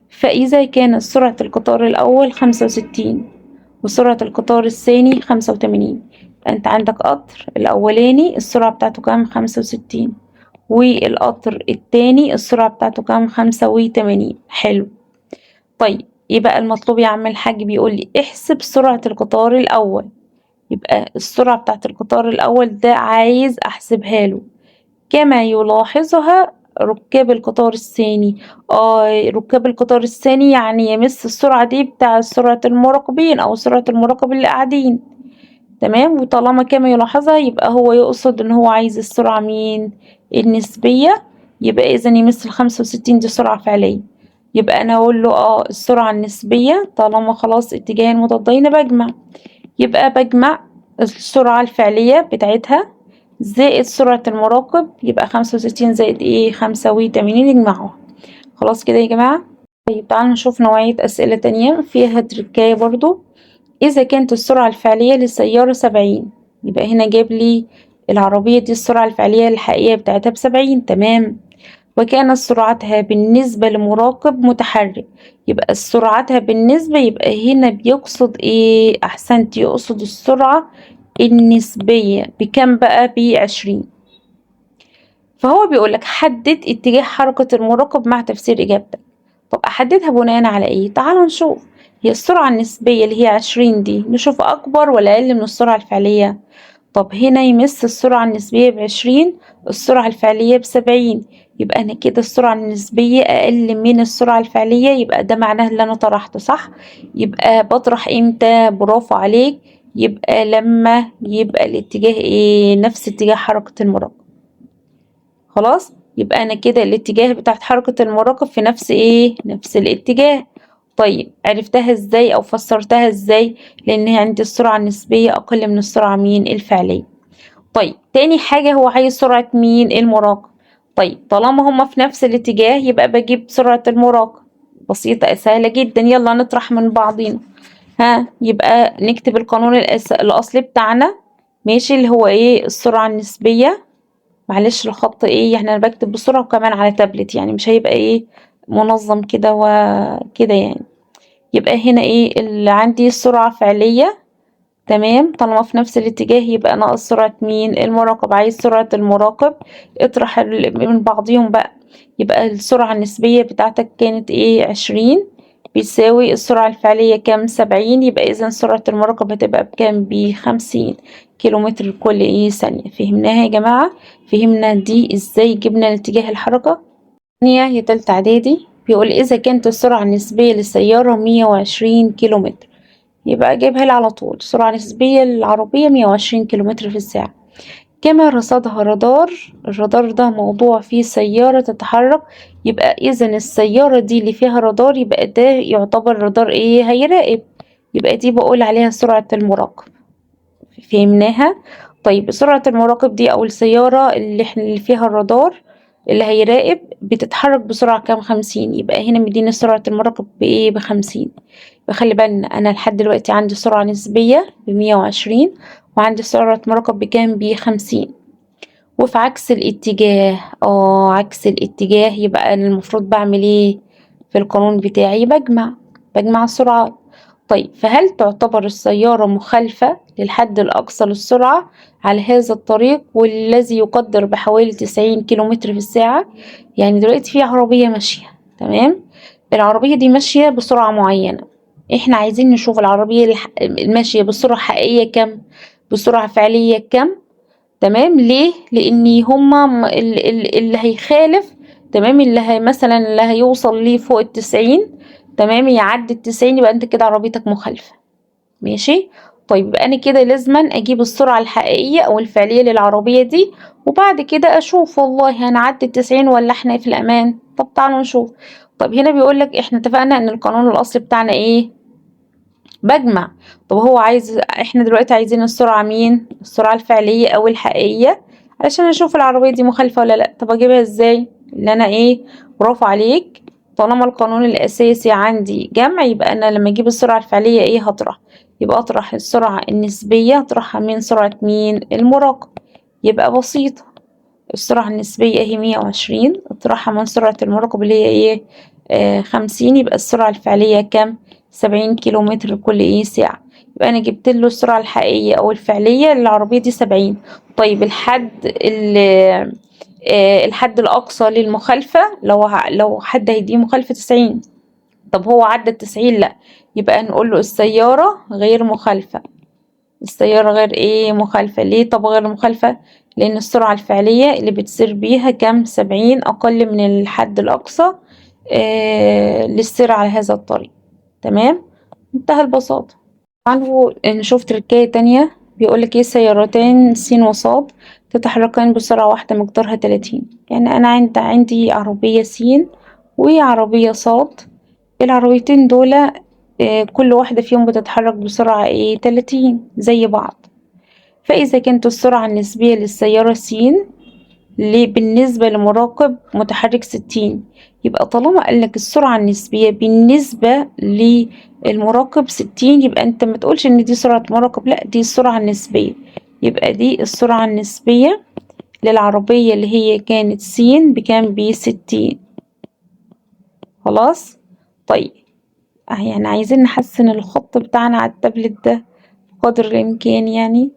فإذا كانت سرعة القطار الأول 65 وسرعة القطار الثاني 85، أنت عندك قطر الأولاني السرعة بتاعته كام؟ 65، والقطر التاني السرعة بتاعته كام؟ 85. حلو. طيب يبقى المطلوب يا عم الحاج بيقول لي احسب سرعة القطار الأول. يبقى السرعة بتاعت القطار الأول ده عايز أحسبها له كما يلاحظها ركاب القطار الثاني. ركاب القطار الثاني يعني يمس السرعة دي بتاع سرعة المراقبين أو سرعة المراقب اللي قاعدين. تمام. وطالما كما يلاحظها يبقى هو يقصد ان هو عايز السرعة مين؟ النسبية. يبقى اذا يمس 65 دي سرعة فعلية. يبقى انا اقول له السرعة النسبية طالما خلاص اتجاهين متضادين بجمع. يبقى بجمع السرعة الفعلية بتاعتها زائد سرعة المراقب، يبقى 65 زائد ايه؟ 85 يجمعوها. خلاص كده يا جماعة. طيب تعالوا نشوف نوعية أسئلة تانية فيها تركاية برضو. إذا كانت السرعة الفعلية للسيارة 70، يبقى هنا جاب لي العربية دي السرعة الفعلية الحقيقية بتاعتها ب70. تمام. وكانت سرعتها بالنسبة لمراقب متحرك. يبقى سرعتها بالنسبة، يبقى هنا بيقصد ايه؟ أحسنت، يقصد السرعة النسبية بكم بقى؟ ب20. فهو بيقولك حدد اتجاه حركة المراقب مع تفسير إجابتك. طب أحددها بناء على إيه؟ تعال نشوف. هي السرعة النسبية اللي هي 20 دي نشوف أكبر ولا أقل من السرعة الفعلية؟ طب هنا يمس السرعة النسبية ب20، السرعة الفعلية ب70، يبقى أنا كده السرعة النسبية أقل من السرعة الفعلية، يبقى ده معناه اللي أنا طرحته صح. يبقى بطرح إمتى؟ برافو عليك، يبقى لما يبقى الاتجاه إيه؟ نفس اتجاه حركة المراقب. خلاص، يبقى أنا كده الاتجاه بتاعت حركة المراقب في نفس إيه؟ نفس الاتجاه. طيب عرفتها ازاي او فسرتها ازاي؟ لان هي عندي السرعة النسبية اقل من السرعة مين؟ الفعلية. طيب تاني حاجة هو عايز سرعة مين؟ المراقب. طيب طالما هما في نفس الاتجاه يبقى بجيب سرعة المراقب. بسيطة سهلة جدا، يلا نطرح من بعضينا. ها، يبقى نكتب القانون الأصلي بتاعنا. ماشي، اللي هو ايه؟ السرعة النسبية. معلش الخط ايه يعني، انا بكتب بسرعة وكمان على تابلت، يعني مش هيبقى ايه منظم كده وكده يعني. يبقى هنا ايه اللي عندي؟ السرعة فعلية. تمام، طالما في نفس الاتجاه يبقى ناقص سرعة مين؟ المراقب. عايز سرعة المراقب، اطرح من بعضيهم بقى. يبقى السرعة النسبية بتاعتك كانت ايه؟ 20 بيساوي السرعة الفعلية كام؟ 70، يبقى إذا سرعة المراقب هتبقى بكام؟ ب50 كيلومتر كل ايه ثانية. فهمناها يا جماعة؟ فهمنا دي ازاي جبنا الاتجاه الحركة؟ هي تالتة إعدادي. بيقول إذا كانت السرعة النسبية للسيارة 120 كيلومتر، يبقى أجيبها لي على طول. السرعة النسبية للعربية 120 كيلومتر في الساعة. كما رصدها رادار، الرادار ده موضوع فيه سيارة تتحرك، يبقى إذا السيارة دي اللي فيها رادار يبقى ده يعتبر رادار إيه؟ هيراقب. يبقى دي بقول عليها سرعة المراقب. فهمناها؟ طيب سرعة المراقب دي أو السيارة اللي فيها الرادار اللي هيراقب بتتحرك بسرعة كام؟ 50، يبقى هنا مديني سرعة المراقب بإيه؟ ب50. فخلي بالنا أنا لحد دلوقتي عندي سرعة نسبية ب120 وعندي سرعة مراقب بكام؟ ب50. وفي عكس الاتجاه، عكس الاتجاه، يبقى أنا المفروض بعمل إيه؟ في القانون بتاعي بجمع السرعات. طيب فهل تعتبر السيارة مخالفة للحد الأقصى للسرعة على هذا الطريق والذي يقدر بحوالي 90 كيلومتر في الساعة؟ يعني دلوقتي في عربية ماشية، تمام، العربية دي ماشية بسرعة معينة، احنا عايزين نشوف العربية الماشية بسرعة حقيقية كم، بسرعة فعلية كم. تمام، ليه؟ لأن هما اللي هيخالف، تمام، اللي هي مثلا اللي هيوصل ليه فوق 90، تمام، يعدي 90، يبقى انت كده عربيتك مخالفة. ماشي. طيب يبقى انا كده لازما اجيب السرعة الحقيقية او الفعلية للعربية دي، وبعد كده اشوف والله هنعدي 90 ولا احنا في الامان. طب تعالوا نشوف. طب هنا بيقولك احنا اتفقنا ان القانون الاصلي بتاعنا ايه؟ بجمع. طب هو عايز، احنا دلوقتي عايزين السرعة مين؟ السرعة الفعلية او الحقيقية علشان اشوف العربية دي مخالفة ولا لا. طب اجيبها ازاي؟ اللي انا ايه؟ برافو عليك، طالما القانون الاساسي عندي جمع يبقى انا لما اجيب السرعة الفعلية ايه؟ هطرح. يبقى اطرح السرعة النسبية هطرحها من سرعة مين؟ المراقب. يبقى بسيطة، السرعة النسبية هي 120 اطرحها من سرعة المراقب اللي هي ايه؟ 50، يبقى السرعة الفعلية كام؟ 70 كيلومتر كل ايه ساعة. يبقى انا جبت له السرعة الحقيقية او الفعلية للعربية دي 70. طيب الحد الاقصى للمخالفة لو حد هيديه مخالفة 90، طب هو عدى 90 لا، يبقى نقول له السيارة غير مخالفة. السيارة غير ايه؟ مخالفة. ليه طب غير مخالفة؟ لأن السرعة الفعلية اللي بتسير بيها كام؟ 70، أقل من الحد الأقصى للسير على هذا الطريق. تمام، منتهى البساطة. تعالوا نشوف تركية تانية. بيقولك ايه؟ سيارتين س وصاد تتحركان بسرعة واحدة مقدارها 30. يعني أنا عندي عربية س وعربية صاد، العربيتين دول كل واحدة فيهم بتتحرك بسرعة ايه؟ 30 زي بعض. فإذا كانت السرعة النسبية للسيارة س بالنسبة لمراقب متحرك 60، يبقى طالما قالك السرعة النسبية بالنسبة للمراقب 60، يبقى انت ما تقولش ان دي سرعة مراقب، لا دي السرعة النسبية. يبقى دي السرعة النسبية للعربية اللي هي كانت س بكام؟ ب60. خلاص. طيب يعني عايزين نحسن الخط بتاعنا على التابلت ده قدر الإمكان يعني.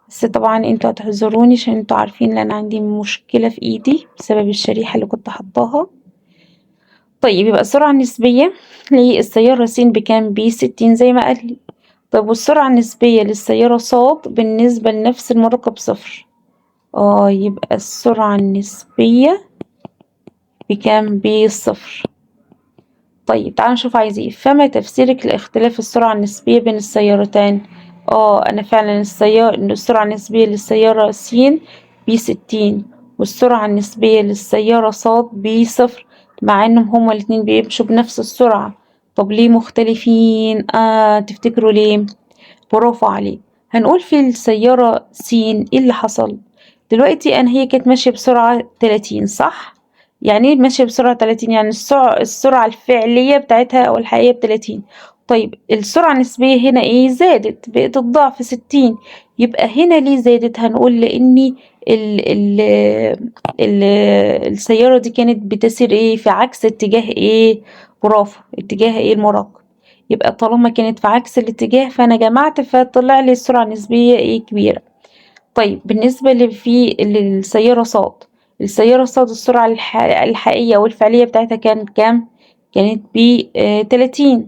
بس طبعا انتوا هتعذروني عشان انتوا عارفين ان انا عندي مشكلة في ايدي بسبب الشريحة اللي كنت حطاها. طيب يبقى السرعة النسبية للسيارة س بكام؟ ب60 زي ما قال لي. طب والسرعة النسبية للسيارة ص بالنسبة لنفس المركب صفر؟ يبقى السرعة النسبية بكام؟ بالصفر. طيب تعالوا نشوف عايز ايه. فما تفسيرك لاختلاف السرعة النسبية بين السيارتين؟ انا فعلا السرعة النسبية للسيارة س ب60 والسرعة النسبية للسيارة ص بصفر، مع انهم هما الاتنين بيمشوا بنفس السرعة. طب ليه مختلفين؟ تفتكروا ليه؟ برافو عليك. هنقول في السيارة س ايه اللي حصل دلوقتي؟ هي كانت ماشية بسرعة 30 صح؟ يعني ايه ماشية بسرعة 30؟ يعني السرعة الفعلية بتاعتها أو الحقيقية ب30. طيب السرعة النسبية هنا ايه؟ زادت، بقت الضعف 60. يبقى هنا ليه زادت؟ هنقول لأن ال ال ال السيارة دي كانت بتسير ايه؟ في عكس اتجاه ايه؟ برافو، اتجاه ايه؟ المراقب. يبقى طالما كانت في عكس الاتجاه فأنا جمعت فطلع لي السرعة النسبية ايه؟ كبيرة. طيب بالنسبة للسيارة ص، السيارة ص السرعة الحقيقية والفعلية بتاعتها كانت كام؟ كانت ب30.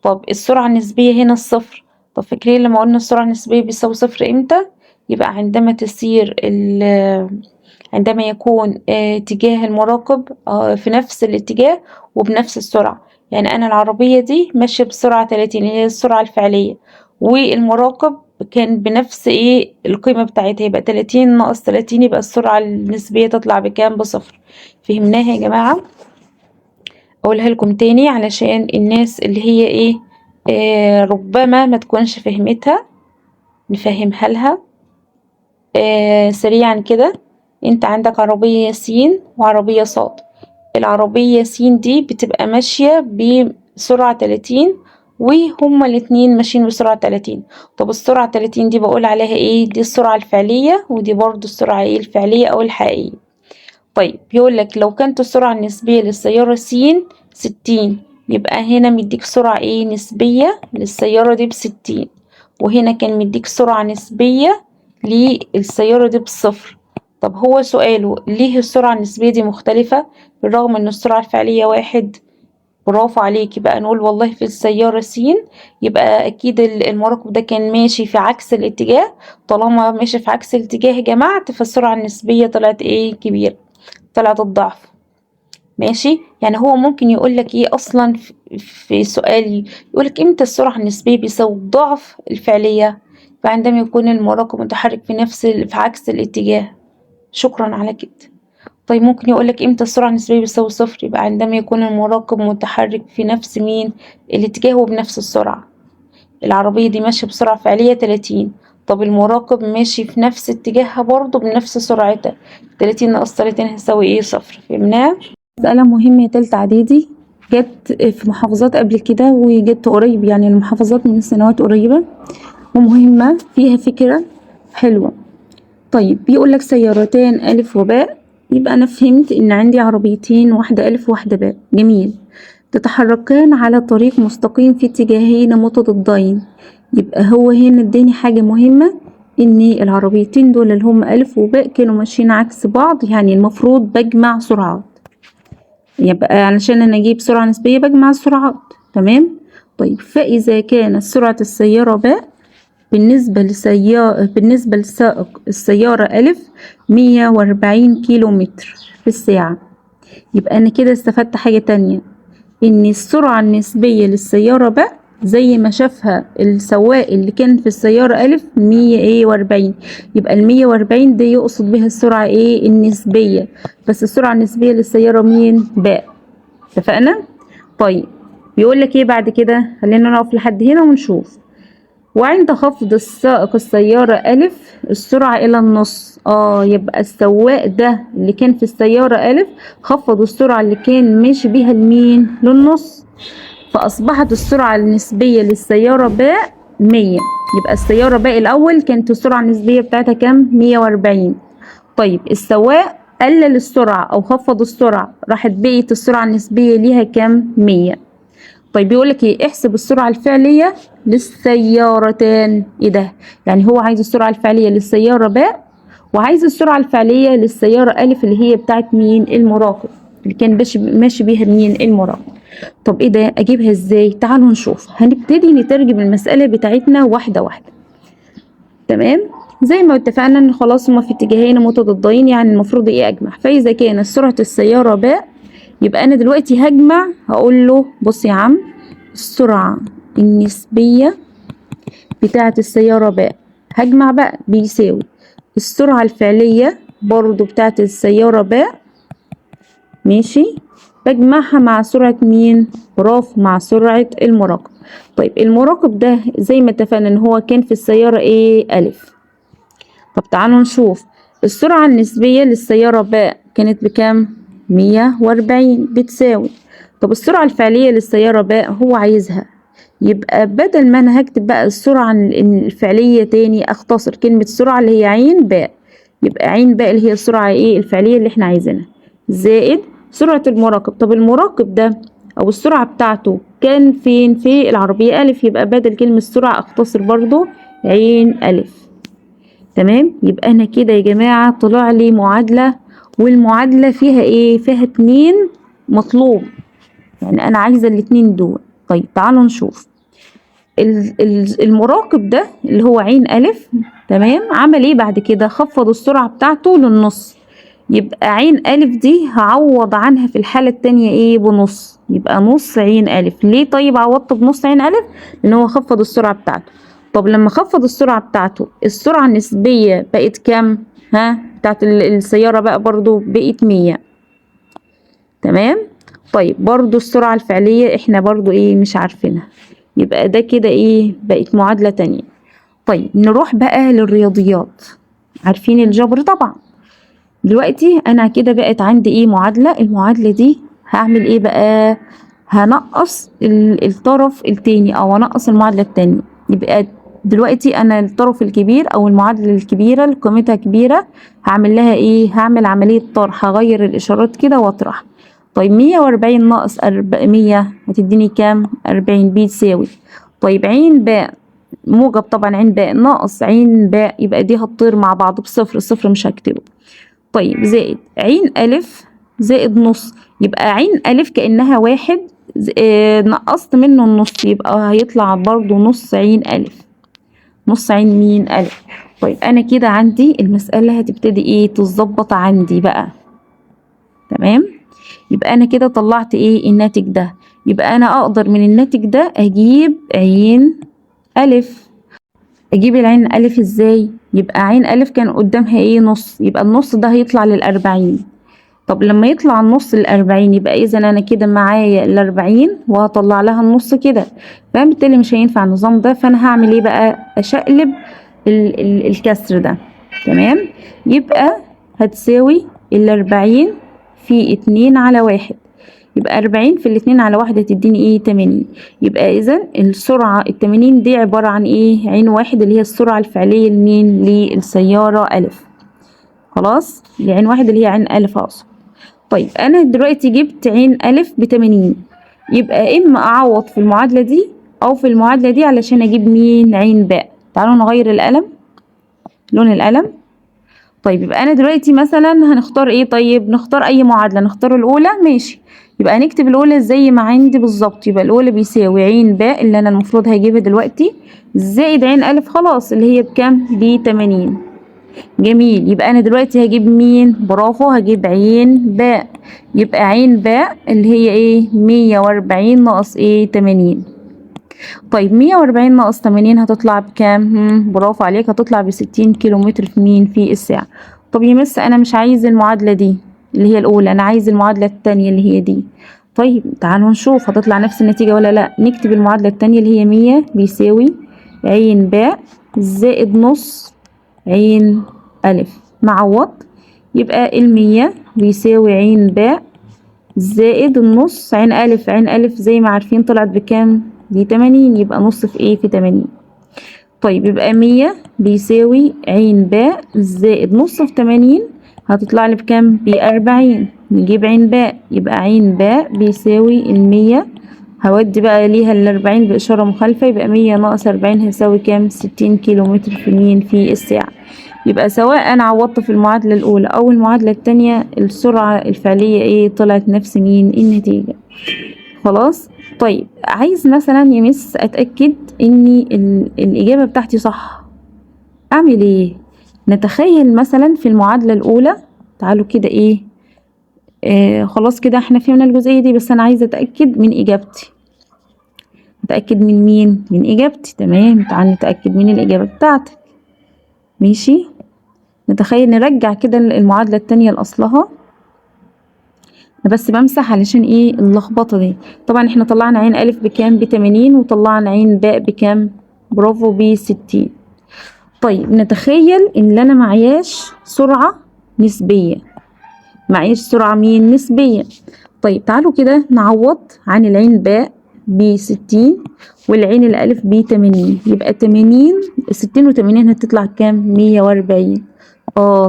طب السرعة النسبية هنا الصفر. طب فاكرين لما قلنا السرعة النسبية بيساوي صفر امتى؟ يبقى عندما تسير عندما يكون اتجاه المراقب في نفس الاتجاه وبنفس السرعة. يعني أنا العربية دي ماشية بسرعة 30 اللي هي السرعة الفعلية، والمراقب كان بنفس ايه القيمة بتاعتها، يبقى 30 ناقص 30 يبقى السرعة النسبية تطلع بكام؟ بصفر. فهمناها يا جماعة؟ أقولها لكم تاني علشان الناس اللي هي ايه ربما ما تكونش فهمتها، نفهمها لها سريعا كده. انت عندك عربية س وعربية ص. العربية س دي بتبقى ماشية بسرعة 30 وهما الاتنين ماشيين بسرعة 30. طب السرعة 30 دي بقول عليها ايه؟ دي السرعة الفعلية ودي برضو السرعة ايه؟ الفعلية او الحقيقية. طيب بيقولك لو كانت السرعة النسبية للسيارة س 60، يبقى هنا مديك سرعة ايه؟ نسبية للسيارة دي ب60، وهنا كان مديك سرعة نسبية للسيارة دي بصفر. طب هو سؤاله ليه السرعة النسبية دي مختلفة بالرغم ان السرعة الفعلية واحد؟ برافو عليكي. بقى نقول والله في السيارة س يبقى أكيد المراقب ده كان ماشي في عكس الاتجاه. طالما ماشي في عكس الاتجاه يا جماعة فالسرعة النسبية طلعت ايه؟ كبيرة، طلعت الضعف. ماشي. يعني هو ممكن يقولك ايه أصلا في سؤال، يقولك امتى السرعة النسبية بيساوي ضعف الفعلية؟ فعندما يكون المراقب متحرك في عكس الاتجاه. شكرا على كده. طيب ممكن يقولك امتى السرعة النسبية بتساوي صفر؟ يبقى عندما يكون المراقب متحرك في نفس مين؟ الاتجاه وبنفس السرعة. العربية دي ماشية بسرعة فعلية 30، طب المراقب ماشي في نفس اتجاهها برضه بنفس سرعتها، 30 ناقص 30 هيساوي ايه؟ صفر. فهمناها؟ مسألة مهمة تالتة إعدادي، جت في محافظات قبل كده وجت قريب، يعني المحافظات من سنوات قريبة ومهمة، فيها فكرة حلوة. طيب بيقولك سيارتان ألف وباء، يبقى أنا فهمت إن عندي عربيتين، واحدة ألف وواحدة باء. جميل. تتحركان على طريق مستقيم في اتجاهين متضادين. يبقى هو هنا اداني حاجة مهمة، إن العربيتين دول اللي هم ألف وباء كانوا ماشيين عكس بعض، يعني المفروض بجمع سرعات. يبقى علشان أنا أجيب سرعة نسبية بجمع السرعات. تمام. طيب فإذا كانت سرعة السيارة باء بالنسبة لسائق السيارة ألف 140 كيلو متر في الساعة، يبقى أنا كده استفدت حاجة تانية، إن السرعة النسبية للسيارة باء زي ما شافها السواق اللي كان في السيارة ألف 140، يبقى 140 دي يقصد بها السرعة ايه؟ النسبية. بس السرعة النسبية للسيارة مين؟ باء. اتفقنا؟ طيب بيقولك ايه بعد كده؟ خلينا نقف لحد هنا ونشوف. وعند خفض السائق السيارة ألف السرعة إلى النص. يبقى السواق ده اللي كان في السيارة ألف خفض السرعة اللي كان ماشي بيها لمين؟ للنص. فأصبحت السرعة النسبية للسيارة باء 100. يبقى السيارة باء الأول كانت السرعة النسبية بتاعتها كام؟ 140. طيب السواق قلل السرعة أو خفض السرعة، راحت بقيت السرعة النسبية ليها كام؟ 100. طيب بيقول لك ايه؟ احسب السرعة الفعلية للسيارتان. ايه ده؟ يعني هو عايز السرعة الفعلية للسيارة باء، وعايز السرعة الفعلية للسيارة ألف اللي هي بتاعت مين؟ المراقب، اللي كان ماشي بيها مين؟ المراقب. طب ايه ده؟ اجيبها ازاي؟ تعالوا نشوف. هنبتدي نترجم المسألة بتاعتنا واحدة واحدة. تمام؟ زي ما اتفقنا ان خلاص هما في اتجاهين متضادين، يعني المفروض ايه؟ اجمع. فاذا كانت سرعة السيارة باء، يبقى انا دلوقتي هجمع. هقول له بص يا عم، السرعة النسبية بتاعة السيارة باء، هجمع بقى بيساوي السرعة الفعلية برضو بتاعة السيارة باء، ماشي، بجمعها مع سرعة مين؟ برافو، مع سرعة المراقب. طيب المراقب ده زي ما اتفقنا ان هو كان في السيارة ايه؟ ألف. طب تعالوا نشوف السرعة النسبية للسيارة باء كانت بكام؟ 140 بتساوي. طب السرعة الفعلية للسيارة باء هو عايزها، يبقى بدل ما انا هكتب بقى السرعة الفعلية تاني، اختصر كلمة السرعة اللي هي عين باء، يبقى عين باء اللي هي السرعة ايه؟ الفعلية اللي احنا عايزينها، زائد سرعة المراقب. طب المراقب ده او السرعة بتاعته كان فين؟ في العربية ألف، يبقى بدل كلمة السرعة اختصر برضو عين ألف. تمام؟ يبقى انا كده يا جماعة طلع لي معادلة، والمعادلة فيها ايه؟ فيها اتنين مطلوب، يعني انا عايزة الاتنين دول. طيب تعالوا نشوف المراقب ده اللي هو عين ألف. تمام؟ عمل ايه بعد كده؟ خفض السرعة بتاعته للنص، يبقى عين ألف دي هعوض عنها في الحالة التانية ايه؟ بنص، يبقى نص عين ألف. ليه طيب عوضت بنص عين ألف؟ لأن هو خفض السرعة بتاعته. طب لما خفض السرعة بتاعته، السرعة النسبية بقت كام؟ ها؟ بتاعت السيارة بقى برضو بقت 100. تمام؟ طيب برضو السرعة الفعلية احنا برضو ايه؟ مش عارفينها، يبقى ده كده ايه؟ بقت معادلة تانية. طيب نروح بقى للرياضيات. عارفين الجبر طبعا. دلوقتي انا كده بقت عندي ايه؟ معادلة. المعادلة دي هعمل ايه بقى؟ هنقص الطرف التاني، او هنقص المعادلة التانية. يبقى دلوقتي انا الطرف الكبير او المعادلة الكبيرة اللي قيمتها كبيرة هعمل لها ايه؟ هعمل عملية طرح، هغير الاشارات كده واطرح. طيب 140 ناقص 400 هتديني كام؟ 40 بيساوي. طيب عين باء موجب طبعا، عين باء ناقص عين باء، يبقى دي هتطير مع بعض بصفر، الصفر مش هكتبه. طيب زائد عين ألف زائد نص، يبقى عين ألف كأنها واحد، نقصت منه النص، يبقى هيطلع برضو نص عين ألف. نص عين مين؟ ألف. طيب أنا كده عندي المسألة هتبتدي إيه؟ تتظبط عندي بقى. تمام؟ يبقى أنا كده طلعت إيه؟ الناتج ده. يبقى أنا أقدر من الناتج ده أجيب عين ألف. اجيب العين الف ازاي؟ يبقى عين الف كان قدامها ايه؟ نص، يبقى النص ده هيطلع للأربعين. طب لما يطلع النص للأربعين، يبقى اذا انا كده معايا الأربعين وهطلع لها النص كده، فبالتالي مش هينفع النظام ده. فانا هعمل ايه بقى؟ اشقلب الكسر ده. تمام؟ يبقى هتساوي الأربعين في 2/1، يبقى 40 في 2/1 هتديني ايه؟ 80. يبقى اذا السرعة 80 دي عبارة عن ايه؟ عين واحد اللي هي السرعة الفعلية لمين؟ للسيارة ألف. خلاص؟ لعين واحد اللي هي عين ألف أقصد. طيب أنا دلوقتي جبت عين ألف ب80، يبقى إما أعوض في المعادلة دي أو في المعادلة دي علشان أجيب مين؟ عين باء. تعالوا نغير القلم، لون القلم. طيب يبقى أنا دلوقتي مثلا هنختار ايه؟ طيب نختار أي معادلة، نختار الأولى، ماشي. يبقى هنكتب الأولى زي ما عندي بالظبط. يبقى الأولى بيساوي عين باء اللي أنا المفروض هجيبها دلوقتي، زائد عين ألف خلاص اللي هي بكام؟ ب80. جميل. يبقى أنا دلوقتي هجيب مين؟ برافو، هجيب عين باء. يبقى عين باء اللي هي ايه؟ 140 ناقص ايه؟ 80. طيب 140 ناقص 80 هتطلع بكام؟ برافو عليك، هتطلع ب60 كيلومتر في مين؟ في الساعة. طب يا مس أنا مش عايز المعادلة دي اللي هي الأولى، أنا عايز المعادلة التانية اللي هي دي. طيب تعالوا نشوف هتطلع نفس النتيجة ولا لأ. نكتب المعادلة التانية اللي هي 100 بيساوي عين باء زائد نص عين ألف. نعوض، يبقى 100 بيساوي عين باء زائد النص عين ألف. عين ألف زي ما عارفين طلعت بكام؟ دي 80، يبقى نص في ايه؟ في 80. طيب يبقى 100 بيساوي عين باء زائد نص في 80 هتطلع لي بكام؟ ب40. نجيب عين باء، يبقى عين باء بيساوي 100 هودي بقى ليها ال40 بإشارة مخالفة، يبقى 100 ناقص 40 هيساوي كام؟ 60 كيلو متر في مين؟ في الساعة. يبقى سواء أنا عوضت في المعادلة الأولى أو المعادلة التانية السرعة الفعلية ايه؟ طلعت نفس مين؟ النتيجة. خلاص. طيب عايز مثلا يا مس أتأكد إني الإجابة بتاعتي صح، أعمل ايه؟ نتخيل مثلا في المعادلة الأولى، تعالوا كده ايه، خلاص كده احنا فهمنا الجزئية دي، بس أنا عايزة أتأكد من إجابتي. نتأكد من مين؟ من إجابتي. تمام، تعال نتأكد من الإجابة بتاعتك. ماشي، نتخيل نرجع كده المعادلة التانية لأصلها. أنا بس بمسح علشان ايه اللخبطة دي. طبعا احنا طلعنا عين ألف بكام؟ ب80، وطلعنا عين باء بكام؟ برافو، ب60. طيب نتخيل ان انا معياش سرعة نسبية، معياش سرعة مين؟ نسبية. طيب تعالوا كده نعوض عن العين باء ب60 والعين الألف ب80، يبقى 80 60 و80 هتطلع كام؟ 140.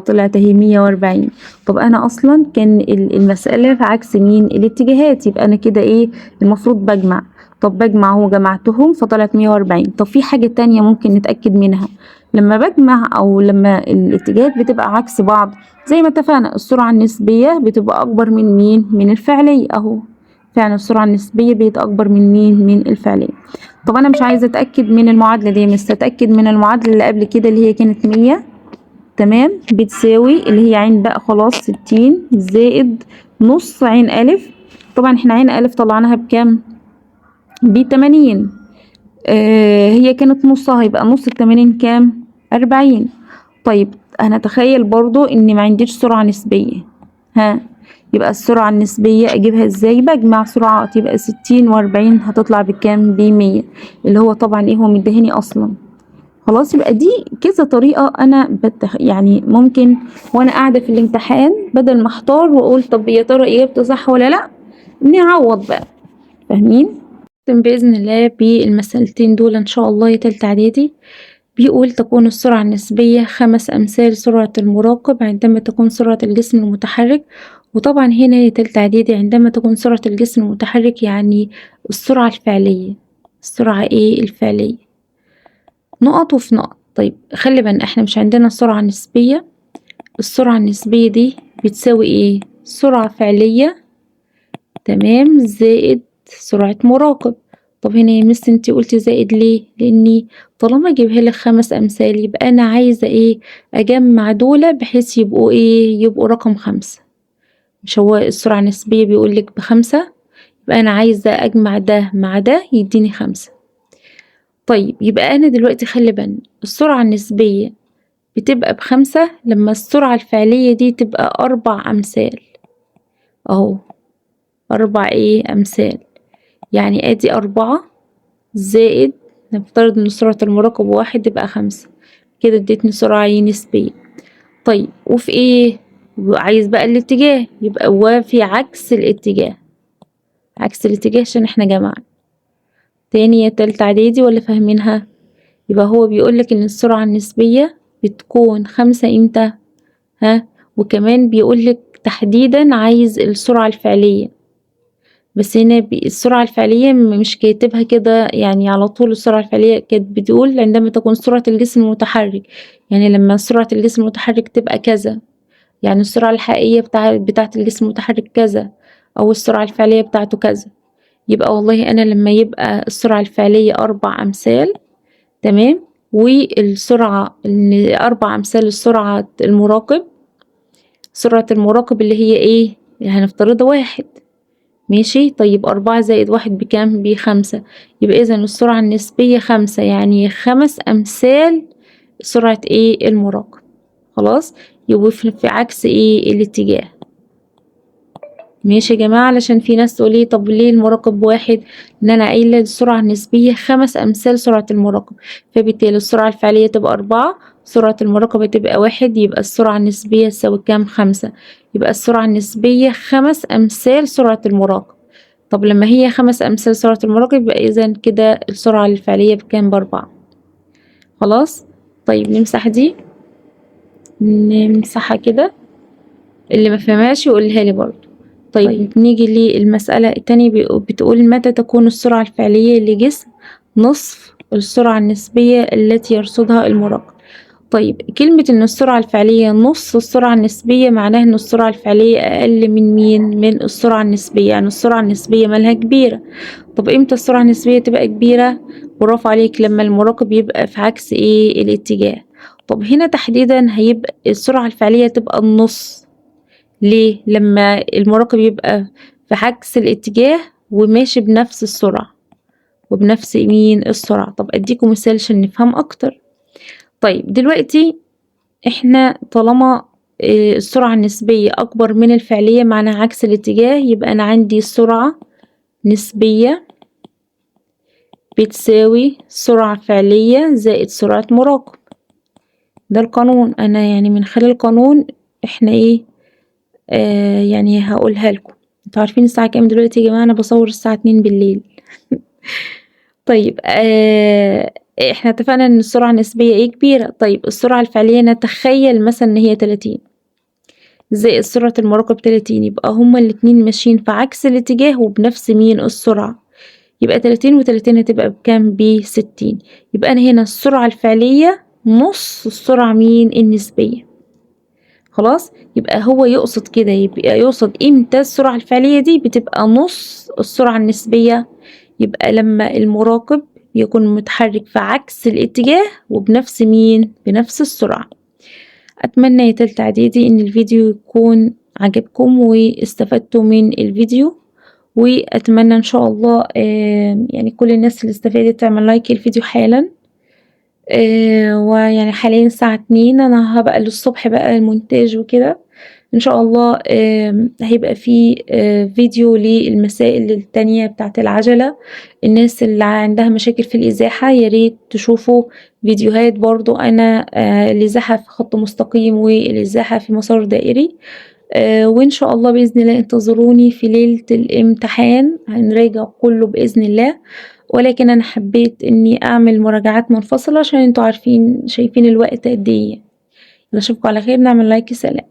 طلعت اهي 140. طب انا اصلا كان المسألة في عكس مين؟ الاتجاهات، يبقى انا كده ايه المفروض بجمع. طب بجمع، هو جمعتهم فطلعت 140. طب في حاجة تانية ممكن نتأكد منها، لما بجمع او لما الاتجاهات بتبقى عكس بعض، زي ما اتفقنا السرعة النسبية بتبقى اكبر من مين؟ من الفعلية. اهو فعلا السرعة النسبية بقت اكبر من مين؟ من الفعلية. طب انا مش عايزة اتأكد من المعادلة دي، بس اتأكد من المعادلة اللي قبل كده اللي هي كانت 100. تمام، بتساوي اللي هي عين باء خلاص 60 زائد نص عين ألف. طبعا احنا عين ألف طلعناها بكام؟ ب80. هي كانت نصها، يبقى نص ال80 كام؟ 40. طيب هنتخيل برضو اني ما عنديش سرعة نسبية. يبقى السرعة النسبية اجيبها ازاي؟ بجمع سرعات، يبقى 60 و40 هتطلع بكام؟ ب100، اللي هو طبعا ايه؟ هو مديهاني اصلا. خلاص، يبقى دي كذا طريقة أنا يعني ممكن وأنا قاعدة في الامتحان بدل ما أحتار وأقول طب يا ترى إجابتي صح ولا لأ، نعوض بقى. فاهمين؟ بإذن الله بالمسألتين دول إن شاء الله يا تالتة إعدادي. بيقول تكون السرعة النسبية 5 أمثال سرعة المراقب عندما تكون سرعة الجسم المتحرك. وطبعا هنا يا تالتة إعدادي عندما تكون سرعة الجسم المتحرك يعني السرعة الفعلية. السرعة إيه؟ الفعلية. نقط وفي نقط. طيب خلي بالنا احنا مش عندنا سرعة نسبية. السرعة النسبية دي بتساوي ايه؟ سرعة فعلية تمام زائد سرعة مراقب. طب هنا يا مس انتي قلتي زائد ليه؟ لاني طالما اجيبها لك 5 امثال يبقى انا عايزة ايه؟ اجمع دول بحيث يبقوا ايه؟ يبقوا رقم 5. مش هو السرعة النسبية بيقولك ب5، يبقى انا عايزة اجمع ده مع ده يديني 5. طيب يبقى أنا دلوقتي خلي بالنا السرعة النسبية بتبقى ب5 لما السرعة الفعلية دي تبقى 4 أمثال. أهو 4 إيه؟ أمثال. يعني أدي 4 زائد، نفترض إن سرعة المراقب 1 يبقى 5، كده اديتني سرعة نسبية. طيب وفي إيه؟ عايز بقى الاتجاه، يبقى وفي عكس الاتجاه. عكس الاتجاه عشان احنا جمعنا. تاني يا تالتة إعدادي ولا فاهمينها؟ يبقى هو بيقولك ان السرعة النسبية بتكون 5 امتى؟ وكمان بيقولك تحديدا عايز السرعة الفعلية، بس هنا السرعة الفعلية مش كاتبها كده يعني على طول. السرعة الفعلية كانت بتقول عندما تكون سرعة الجسم المتحرك، يعني لما سرعة الجسم المتحرك تبقى كذا، يعني السرعة الحقيقية بتاعة الجسم المتحرك كذا، أو السرعة الفعلية بتاعته كذا. يبقى والله أنا لما يبقى السرعة الفعلية 4 أمثال، تمام، والسرعة 4 أمثال السرعة المراقب. سرعة المراقب اللي هي ايه؟ اللي هنفترضها 1. ماشي. طيب 4 زائد 1 بكام؟ ب5. يبقى إذا السرعة النسبية 5، يعني 5 أمثال سرعة ايه؟ المراقب. خلاص، يبقى في عكس ايه؟ الاتجاه. ماشي يا جماعة، علشان في ناس تقولي طب ليه المراقب 1؟ ان انا قايلة السرعة النسبية 5 امثال سرعة المراقب، فبالتالي السرعة الفعلية تبقى 4، سرعة المراقبة تبقى 1، يبقى السرعة النسبية تساوي كام؟ 5. يبقى السرعة النسبية 5 امثال سرعة المراقب. طب لما هي 5 امثال سرعة المراقب يبقى اذا كده السرعة الفعلية بكام؟ ب4. خلاص. طيب نمسح دي، نمسحها كده. اللي ما فهمهاش يقولها لي برضو. طيب نيجي للمسألة التانية، بتقول متى تكون السرعة الفعلية لجسم نصف السرعة النسبية التي يرصدها المراقب. طيب كلمة إن السرعة الفعلية نص السرعة النسبية معناها إن السرعة الفعلية أقل من مين؟ من السرعة النسبية، يعني السرعة النسبية مالها كبيرة. طب إمتى السرعة النسبية تبقى كبيرة؟ برافو عليك، لما المراقب يبقى في عكس إيه؟ الاتجاه. طب هنا تحديدا هيبقى السرعة الفعلية تبقى النص. ليه؟ لما المراقب يبقى في عكس الاتجاه وماشي بنفس السرعة وبنفس مين؟ السرعة. طب أديكم مثال عشان نفهم أكتر. طيب دلوقتي احنا طالما السرعة النسبية أكبر من الفعلية معناها عكس الاتجاه، يبقى أنا عندي سرعة نسبية بتساوي سرعة فعلية زائد سرعة مراقب. ده القانون. أنا يعني من خلال القانون احنا ايه يعني هقولها لكم. انتوا عارفين الساعة كام دلوقتي يا جماعة؟ أنا بصور الساعة 2 بالليل. طيب احنا اتفقنا ان السرعة النسبية ايه؟ كبيرة. طيب السرعة الفعلية نتخيل مثلا ان هي 30 زائد سرعة المراقب 30، يبقى هما الاتنين ماشيين في عكس الاتجاه وبنفس مين؟ السرعة. يبقى 30 و30 هتبقى بكام؟ ب60. يبقى أنا هنا السرعة الفعلية نص السرعة مين؟ النسبية. خلاص، يبقى هو يقصد كده، يبقى يقصد امتى السرعة الفعلية دي بتبقى نص السرعة النسبية؟ يبقى لما المراقب يكون متحرك في عكس الاتجاه وبنفس مين؟ بنفس السرعة. أتمنى يا تالتة إعدادي إن الفيديو يكون عجبكم واستفدتوا من الفيديو، وأتمنى إن شاء الله يعني كل الناس اللي استفادت تعمل لايك الفيديو حالا. ويعني حاليا الساعة 2، أنا هبقى للصبح بقى المونتاج وكده. إن شاء الله هيبقى في فيديو للمسائل التانية بتاعت العجلة. الناس اللي عندها مشاكل في الإزاحة ياريت تشوفوا فيديوهات برضو أنا الإزاحة في خط مستقيم والإزاحة في مسار دائري. وإن شاء الله بإذن الله انتظروني في ليلة الامتحان، هنراجع كله بإذن الله. ولكن أنا حبيت إني أعمل مراجعات منفصلة عشان انتوا عارفين شايفين الوقت قد إيه. نشوفكم على خير، نعمل لايك، سلام.